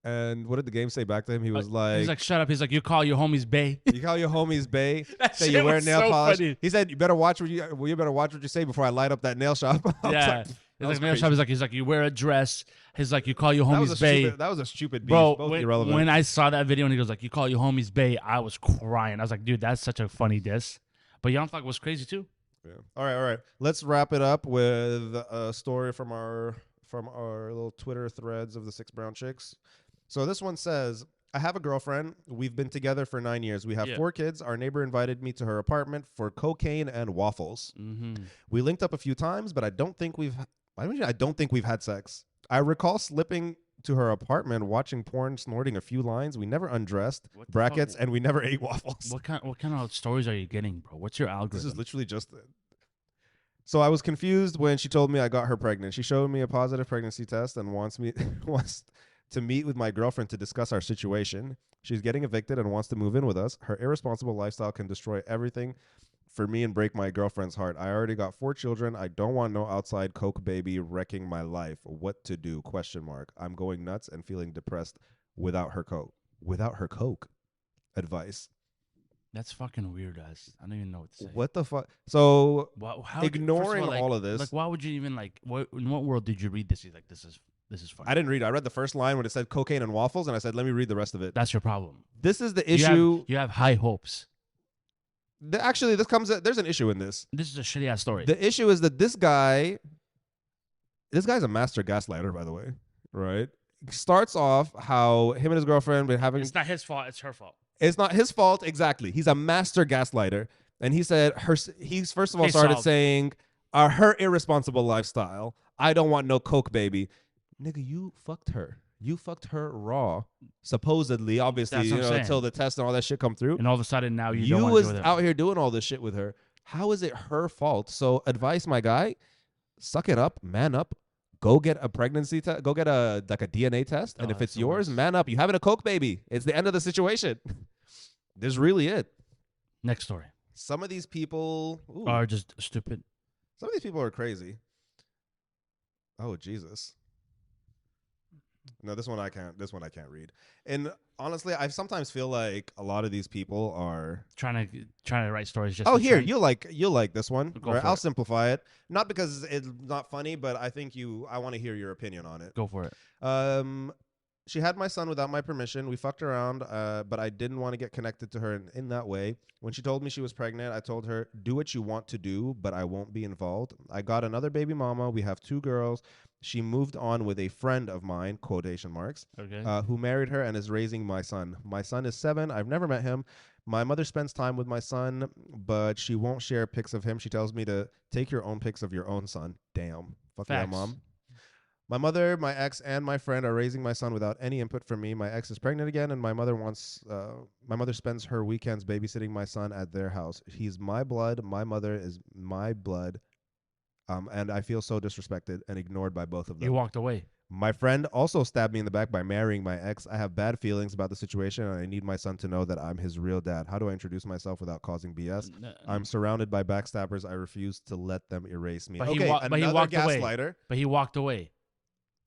and what did the game say back to him? He was like, he's like, shut up. He's like, you call your homies Bay. you call your homies Bay. That Say shit you wear was nail so polish. funny. He said, you better watch what you say before I light up that nail shop. I was Yeah. like, He's was like, nail crazy. shop. He's like, you wear a dress. He's like, you call your that was homies a Bay. stupid. That was a stupid beef. Bro, Both irrelevant. when I saw that video and he goes like, you call your homies Bay, I was crying. I was like, dude, that's such a funny diss. But Young Thug was crazy too. Yeah. All right. Let's wrap it up with a story from our little Twitter threads of the 6 brown chicks. So this one says, I have a girlfriend. We've been together for 9 years. We have 4 kids. Our neighbor invited me to her apartment for cocaine and waffles. Mm-hmm. We linked up a few times, but I don't think we've had sex. I recall slipping to her apartment, watching porn, snorting a few lines. We never undressed, What the brackets, fuck? and we never ate waffles. What kind of stories are you getting, bro? What's your algorithm? This is literally just it. So I was confused when she told me I got her pregnant. She showed me a positive pregnancy test and wants to meet with my girlfriend to discuss our situation. She's getting evicted and wants to move in with us. Her irresponsible lifestyle can destroy everything for me and break my girlfriend's heart. I already got 4 children. I don't want no outside coke baby wrecking my life. What to do? ? I'm going nuts and feeling depressed without her coke. Without her coke. Advice. That's fucking weird, ass. I don't even know what to say. What the fuck? So How ignoring first of all of this. Like, why would you even like? In what world did you read this? He's like, this is funny. I didn't read it. I read the first line when it said cocaine and waffles, and I said, let me read the rest of it. That's your problem. This is the issue. You have high hopes. Actually, there's an issue in this. This is a shitty ass story. The issue is that this guy's a master gaslighter, by the way, right? Starts off how him and his girlfriend been having. It's not his fault. It's her fault. It's not his fault, exactly. He's a master gaslighter. And he said he's first of all Case started solved. saying, her irresponsible lifestyle. I don't want no coke baby. Nigga, you fucked her. You fucked her raw. Supposedly, obviously, That's what I'm saying. until the test and all that shit come through. And all of a sudden now you You don't want was to do it. out here doing all this shit with her. How is it her fault? So advice, my guy, suck it up, man up. Go get a pregnancy test. Go get a DNA test. And Oh, if it's that's the yours, worst. man up. You having a coke baby. It's the end of the situation. This is really it. Next story. Some of these people Are just stupid. some of these people are crazy. Oh Jesus. No, this one I can't read. And honestly, I sometimes feel like a lot of these people are Trying to write stories just. Oh, to here, trend. you'll like this one. Go Right? for I'll it. simplify it. Not because it's not funny, but I think I want to hear your opinion on it. Go for it. She had my son without my permission. We fucked around, but I didn't want to get connected to her in that way. When she told me she was pregnant, I told her, do what you want to do, but I won't be involved. I got another baby mama. We have 2 girls. She moved on with a friend of mine, quotation marks, Okay. who married her and is raising my son. My son is 7. I've never met him. My mother spends time with my son, but she won't share pics of him. She tells me to take your own pics of your own son. Damn. Fuck yeah, Facts. mom. My mother, my ex, and my friend are raising my son without any input from me. My ex is pregnant again, and my mother spends her weekends babysitting my son at their house. He's my blood. My mother is my blood. And I feel so disrespected and ignored by both of them. You walked away. My friend also stabbed me in the back by marrying my ex. I have bad feelings about the situation, and I need my son to know that I'm his real dad. How do I introduce myself without causing BS? I'm surrounded by backstabbers. I refuse to let them erase me. But he Okay, but he another walked away. gaslighter. But he walked away.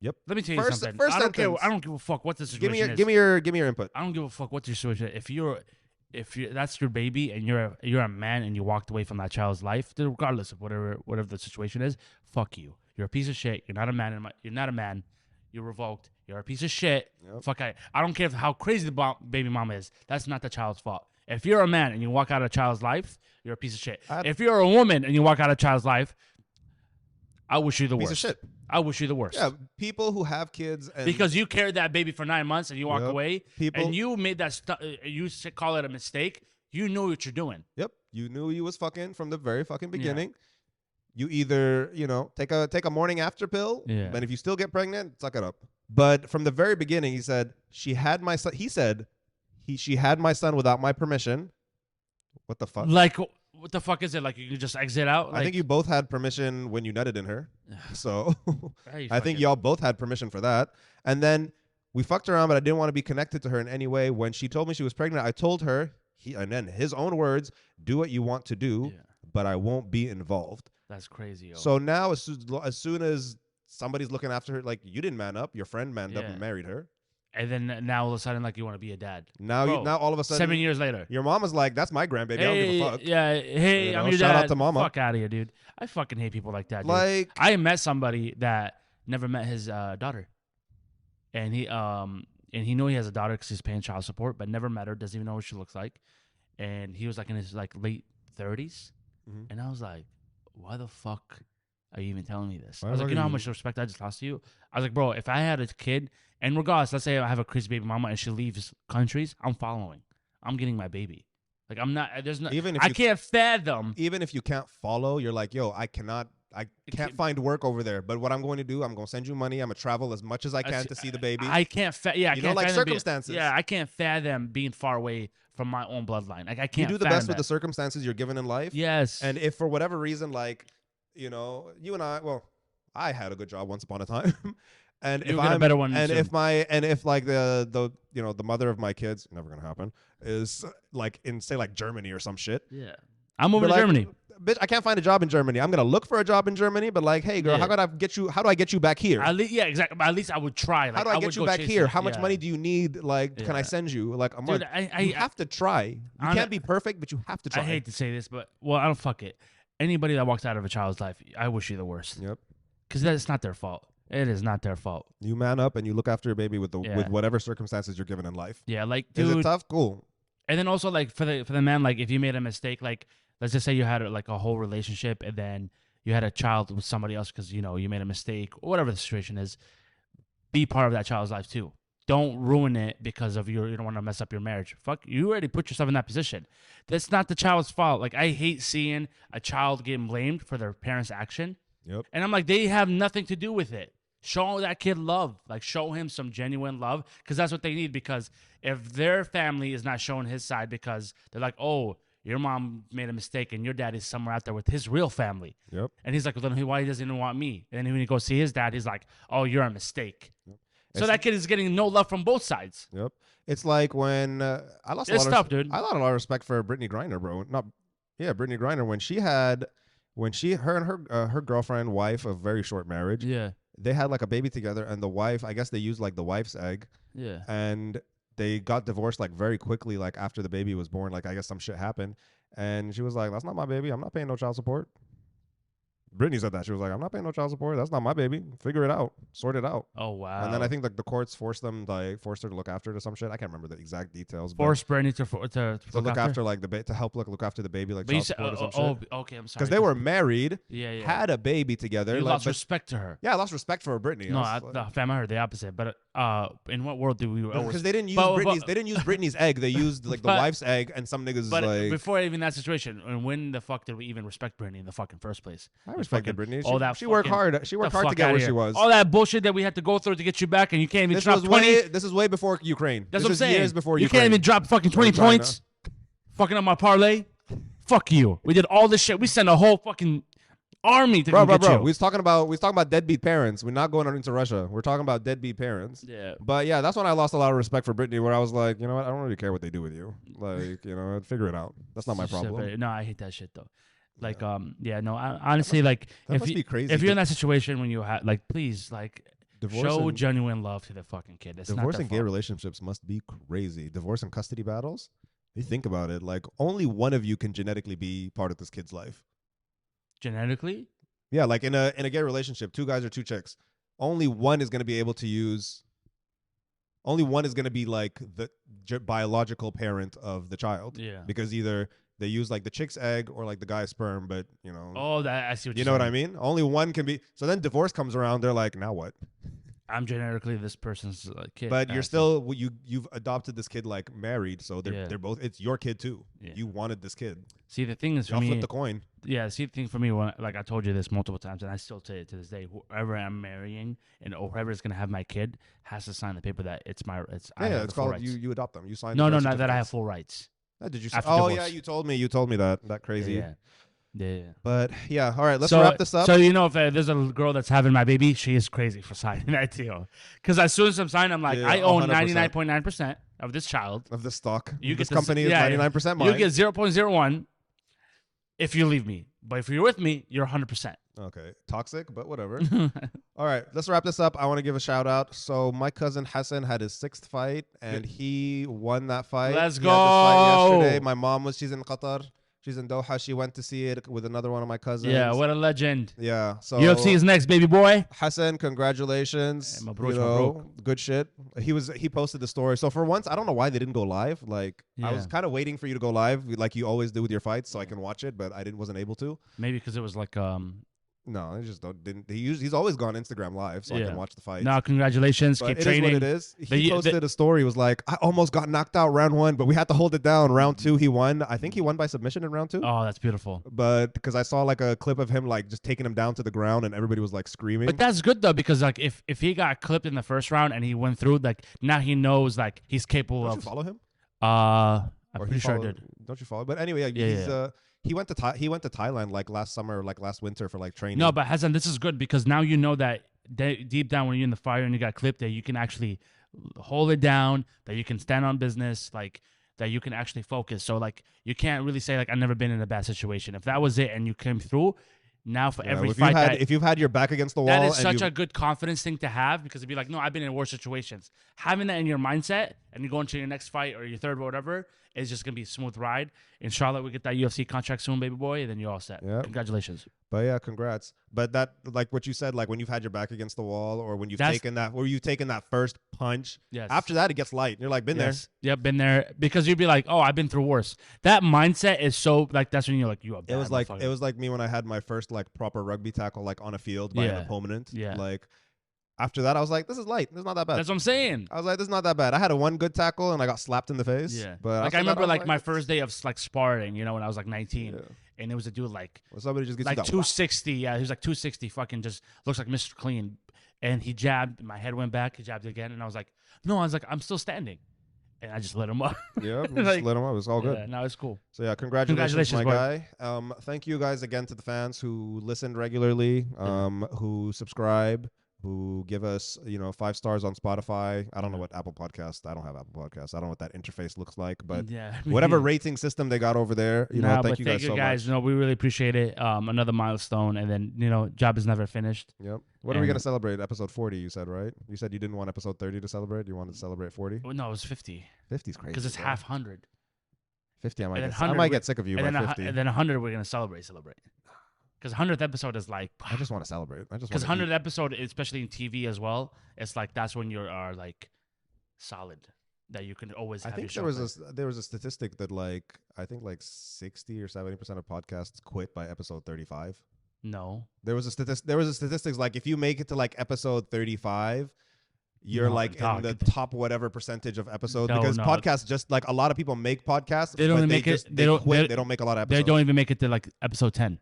Yep. Let me tell you First- something. first I don't care. sentence. I don't give a fuck what the Give situation me is. your input. I don't give a fuck what the situation is. If you're if that's your baby and you're a man and you walked away from that child's life, regardless of whatever the situation is, fuck you. You're a piece of shit. You're not a man. You're not a man. You're revoked. You're a piece of shit. Yep. Fuck I don't care how crazy the baby mama is. That's not the child's fault. If you're a man and you walk out of a child's life, you're a piece of shit. If you're a woman and you walk out of a child's life, I wish you the Piece worst. of shit. I wish you the worst. Yeah, people who have kids and Because you carried that baby for 9 months and you walk Yep. away, People- and you made that you call it a mistake. You know what you're doing. Yep, you knew you was fucking from the very fucking beginning. You either take a morning after pill, Yeah. and if you still get pregnant, suck it up. But from the very beginning, he said she had my son. He said she had my son without my permission. What the fuck? Like, what the fuck is it? Like, you can just exit out? I think you both had permission when you nutted in her. So I think y'all both had permission for that. And then we fucked around, but I didn't want to be connected to her in any way. When she told me she was pregnant, I told her, and then his own words, do what you want to do, but I won't be involved. That's crazy. Yo. So now as soon as somebody's looking after her, like, you didn't man up, your friend manned up Yeah. and married her. And then now all of a sudden, like, you want to be a dad. Now Bro, now all of a sudden 7 years later. your mom is like, that's my grandbaby. I don't give a fuck. Yeah, hey, You know, I'm your shout dad. out to mama. Fuck out of here, dude. I fucking hate people like that, dude. Like, I met somebody that never met his daughter, and he knew he has a daughter because he's paying child support, but never met her. Doesn't even know what she looks like, and he was like in his like late 30s, Mhm. and I was like, why the fuck are you even telling me this? Why I was the like, fuck you know are how you- much respect I just lost to you? I was like, bro, if I had a kid, and regardless, let's say I have a crazy baby mama and she leaves countries, I'm following. I'm getting my baby. Like, I'm not. There's no. even if I you can't fathom. even if you can't follow, you're like, yo, I can't find work over there. But what I'm going to do, I'm going to send you money. I'm going to travel as much as I can to see the baby. I can't. Yeah, I You can't know, like fathom circumstances. Yeah, I can't fathom being far away from my own bloodline. Like, I You can't. do the fathom best with that. the circumstances you're given in life. Yes. And if for whatever reason, like, you and I, well, I had a good job once upon a time. And You'll if get a I'm better one and soon. if like the the mother of my kids, never gonna happen, is like in say like Germany or some shit. yeah, I'm moving But to like, Germany. Bitch, I can't find a job in Germany. I'm gonna look for a job in Germany, but like, hey girl, Yeah. how do I get you back here? Yeah, exactly. But at least I would try. Like, How do I would get you go back chase here? it. How much Yeah. money do you need? Like, can I Yeah. send you like a month? Dude, You have to try. You I can't be perfect, but you have to try. I hate to say this, but well, I don't fuck it. Anybody that walks out of a child's life, I wish you the worst. Yep. Because that's not their fault. It is not their fault. You man up and you look after your baby with Yeah. with whatever circumstances you're given in life. Yeah, like, Is dude. it tough? Cool. And then also, like, for the man, like, if you made a mistake, like, let's just say you had like a whole relationship and then you had a child with somebody else because you made a mistake or whatever the situation is, be part of that child's life too. Don't ruin it because of you don't want to mess up your marriage. Fuck, you already put yourself in that position. That's not the child's fault. Like, I hate seeing a child getting blamed for their parents' action. Yep. And I'm like, they have nothing to do with it. Show that kid love. Like, show him some genuine love because that's what they need. Because if their family is not showing his side because they're like, oh, your mom made a mistake and your dad is somewhere out there with his real family. Yep. And he's like, well, then why doesn't he want me? And then when he goes see his dad, he's like, oh, you're a mistake. So It's- that kid is getting no love from both sides. Yep. It's like when I lost It's a lot tough, of dude. I lost a lot of respect for Brittany Griner, bro. Brittany Griner her and her girlfriend, wife of very short marriage, Yeah. they had like a baby together, and the wife, I guess they used like the wife's egg, Yeah. and they got divorced like very quickly, like after the baby was born. Like, I guess some shit happened, and she was like, "That's not my baby. I'm not paying no child support." Brittany said that. She was like, "I'm not paying no child support. That's not my baby. Figure it out. Sort it out." Oh, wow. And then I think like the courts forced her to look after it or some shit. I can't remember the exact details. but force Brittany to look after like to help look after the baby, like But you child said, support or some shit. okay, I'm sorry. Because they were married, yeah, yeah. had a baby together. You like, lost but- respect to her. yeah, I lost respect for Brittany. No, the fam, I heard the opposite. But in what world do we because always? they didn't use But- Britney's. They didn't use Britney's egg. They used like the But- wife's egg, and some niggas But like. before even that situation, and when the fuck did we even respect Brittany in the fucking first place? I respected Britney. all that She worked fucking- hard. She worked The hard to fuck get outta where here. she was. All that bullshit that we had to go through to get you back, and you can't even drop 20. This is way before Ukraine. That's this what I'm is saying. years before you Ukraine. can't even drop fucking 20 China. points. Fucking up my parlay. Fuck you. We did all this shit. We sent a whole fucking army to Bro. get you. We was talking about deadbeat parents. We're not going into Russia. We're talking about deadbeat parents. Yeah. But yeah, that's when I lost a lot of respect for Britney. Where I was like, you know what? I don't really care what they do with you. Like, figure it out. That's not my problem. No, I hate that shit though. Like, no. Honestly, like, That if must you, be crazy. if you're in that situation when you have, like, please, like, show and, genuine love to the fucking kid. It's divorce not and their gay fault. relationships must be crazy. Divorce and custody battles. You think about it, like only one of you can genetically be part of this kid's life. Genetically? Yeah, like in a gay relationship, 2 guys or 2 chicks, only one is going to be able to use. Only one is going to be like the biological parent of the child. Yeah. Because either they use like the chick's egg or like the guy's sperm, but Oh, that I see what you you're know what saying. I mean? Only one can be. So then divorce comes around, they're like, now what? I'm genetically this person's kid. But you're I see. still you've adopted this kid like married, so Yeah. they're both. It's your kid too. Yeah. You wanted this kid. See, the thing is for Y'all flip me. the coin. Yeah, see, the thing for me, when, like I told you this multiple times, and I still say it to this day, whoever I'm marrying and whoever is gonna have my kid has to sign the paper that it's my. I Yeah, have it's the full called rights. you adopt them. You sign. No, the no, birth not that I have certificates. full rights. Did you? After Oh divorce. yeah, you told me. You told me that crazy. Yeah. Yeah. But yeah, all right. Let's so, wrap this up. So if there's a girl that's having my baby, she is crazy for signing that deal. Because as soon as I'm signing, I'm like, Yeah, I own 100%. 99.9% of this child. Of this stock, You this get company is 99% mine. You get 0.01 if you leave me, but if you're with me, you're 100%. Okay, toxic, but whatever. All right, let's wrap this up. I want to give a shout out. So my cousin Hassan had his 6th fight, and he won that fight. Let's He had this fight go. yesterday. My mom she's in Qatar. She's in Doha. She went to see it with another one of my cousins. Yeah, what a legend. Yeah. So UFC is next, baby boy. Hassan, congratulations. Hey, mabruk, you know, good shit. He posted the story. So for once, I don't know why they didn't go live. Like I was Yeah. kind of waiting for you to go live, like you always do with your fights, so I can watch it, but I wasn't able to. Maybe because it was like No, I just didn't. He's always gone Instagram live, so I Yeah. can watch the fights. no, congratulations. But Keep it is training. what it is. He The- posted a story. Was like, I almost got knocked out round 1, but we had to hold it down. Round 2, he won. I think he won by submission in round 2. Oh, that's beautiful. But because I saw like a clip of him like just taking him down to the ground, and everybody was like screaming. But that's good though, because like if he got clipped in the first round and he went through, like now he knows like he's capable Don't you of. follow him? I'm Or pretty sure I did. Don't you follow? But anyway, Yeah, he's yeah. he went to Thailand like last summer, like last winter for like training. No, but Hassan, this is good because now you know that deep down when you're in the fire and you got clipped, that you can actually hold it down, that you can stand on business, like that you can actually focus. So like you can't really say like I've never been in a bad situation. If that was it and you came through, now for Yeah, every if fight if you've had your back against the wall, that is and such you, a good confidence thing to have because it'd be like, no, I've been in worse situations. Having that in your mindset and you go into your next fight or your third or whatever is just gonna be a smooth ride. In Charlotte, we get that UFC contract soon, baby boy, and then you're all set. Yeah. Congratulations. But yeah, congrats. But that, like what you said, like when you've had your back against the wall, or when you've taken that first punch. Yes. After that, it gets light. You're like, been there. Yep, been there. Because you'd be like, oh, I've been through worse. That mindset is so like that's when you're like, you a bad It was like motherfucker. me when I had my first like proper rugby tackle like on a field by an Yeah. opponent. Yeah. Like after that, I was like, this is light. This is not that bad. That's what I'm saying. I was like, this is not that bad. I had a one good tackle and I got slapped in the face. Yeah. But Like after I that, remember was like my this- first day of like sparring, you know, when I was like 19, Yeah. and it was a dude like When somebody just gets like you that 260. Yeah, he was like 260. Fucking just looks like Mr. Clean. And he jabbed. My head went back. He jabbed again, and I was like, no. I was like, I'm still standing, and I just let him up. Yeah, we just Like- let him up. It's all good. Yeah, no, it's cool. So yeah, congratulations, my boy. guy. Thank you guys again to the fans who listened regularly, who subscribe, who give us 5 stars on Spotify. I don't know what Apple Podcast. I don't have Apple Podcasts. I don't know what that interface looks like, but Yeah, whatever rating system they got over there, thank you guys so much. No, we really appreciate it. Another milestone, and then job is never finished. Yep. What are we And- gonna celebrate? Episode 40, you said, right? You said you didn't want episode 30 to celebrate. You wanted to celebrate 40. Well, no, it was 50 50 is crazy. because it's bro. half 100, 50. I and might then get, 100 get sick of you and by then 50. and then 100 we're gonna celebrate. Because 100th episode is like I just want to celebrate. I just because want 100th episode, especially in TV as well, it's like that's when you are like solid that you can always. I Have think your there was a statistic that like I think like 60 or 70% of podcasts quit by episode 35. No, There was a statistics like if you make it to like episode 35, you're No, like dog. in the top whatever percentage of episodes No, because no. podcasts just like a lot of people make podcasts, They don't but even make it- just, they don't- quit. they- They don't make a lot of they episodes. don't even make it to like episode 10.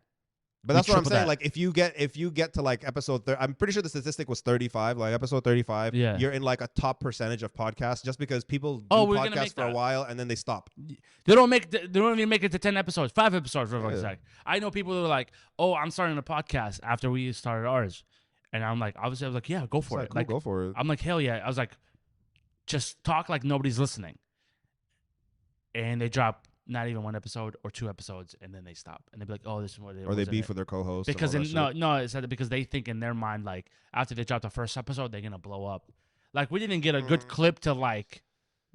But we that's what I'm triple saying. that. Like if you get to like episode 30, I'm pretty sure the statistic was 35. Like episode 35, Yeah. you're in like a top percentage of podcasts just because people do Oh, we're gonna podcasts make for a that. while and then they stop. They don't even make it to 10 episodes, 5 episodes for fuck's Yeah. sake. I know people who are like, "Oh, I'm starting a podcast after we started ours," and I'm like, obviously, I was like, "Yeah, go for It's it." like, cool, go for it. I'm like, "Hell yeah!" I was like, "Just talk like nobody's listening," and they drop not even 1 episode or 2 episodes, and then they stop, and they be like, "Oh, this is what." Or they beef with their co-host. because and all that shit. no, it's that because they think in their mind like after they drop the first episode, they're gonna blow up. Like we didn't get a good clip to like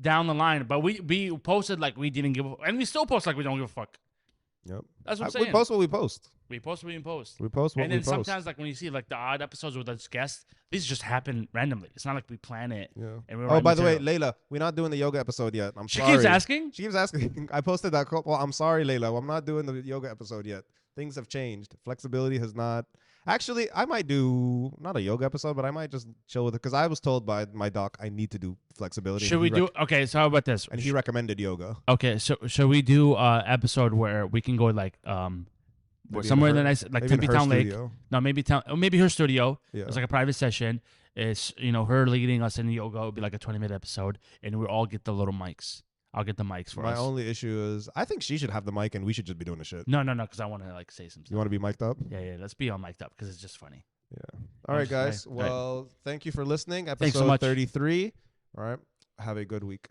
down the line. But we posted like we didn't give a, and we still post like we don't give a fuck. Yep. That's what I'm We saying. post what we post. We post what we post. We post what And we then post. sometimes, like when you see like the odd episodes with us guests, these just happen randomly. It's not like we plan it. Yeah. And we Oh, write by the way, material. Layla, we're not doing the yoga episode yet. I'm She sorry. keeps asking. She keeps asking. I posted that. Well, I'm sorry, Layla. I'm not doing the yoga episode yet. Things have changed. Flexibility has not. Actually, I might do not a yoga episode, but I might just chill with it because I was told by my doc I need to do flexibility. Should we do? Okay, so how about this? And he recommended yoga. Okay, so should we do episode where we can go like Maybe somewhere in her- the nice like maybe in Tempe her Town Lake? studio. No, maybe her studio. Yeah. It's like a private session. It's her leading us in yoga. It'll be like a 20-minute episode, and we all get the little mics. I'll get the mics for My us. only issue is I think she should have the mic and we should just be doing the shit. No, because I want to like say some You stuff. want to be mic'd up? Yeah. Let's be all mic'd up because it's just funny. Yeah. All right, Okay, guys. right. Well, thank you for listening. Thanks so Episode much. 33. All right. Have a good week.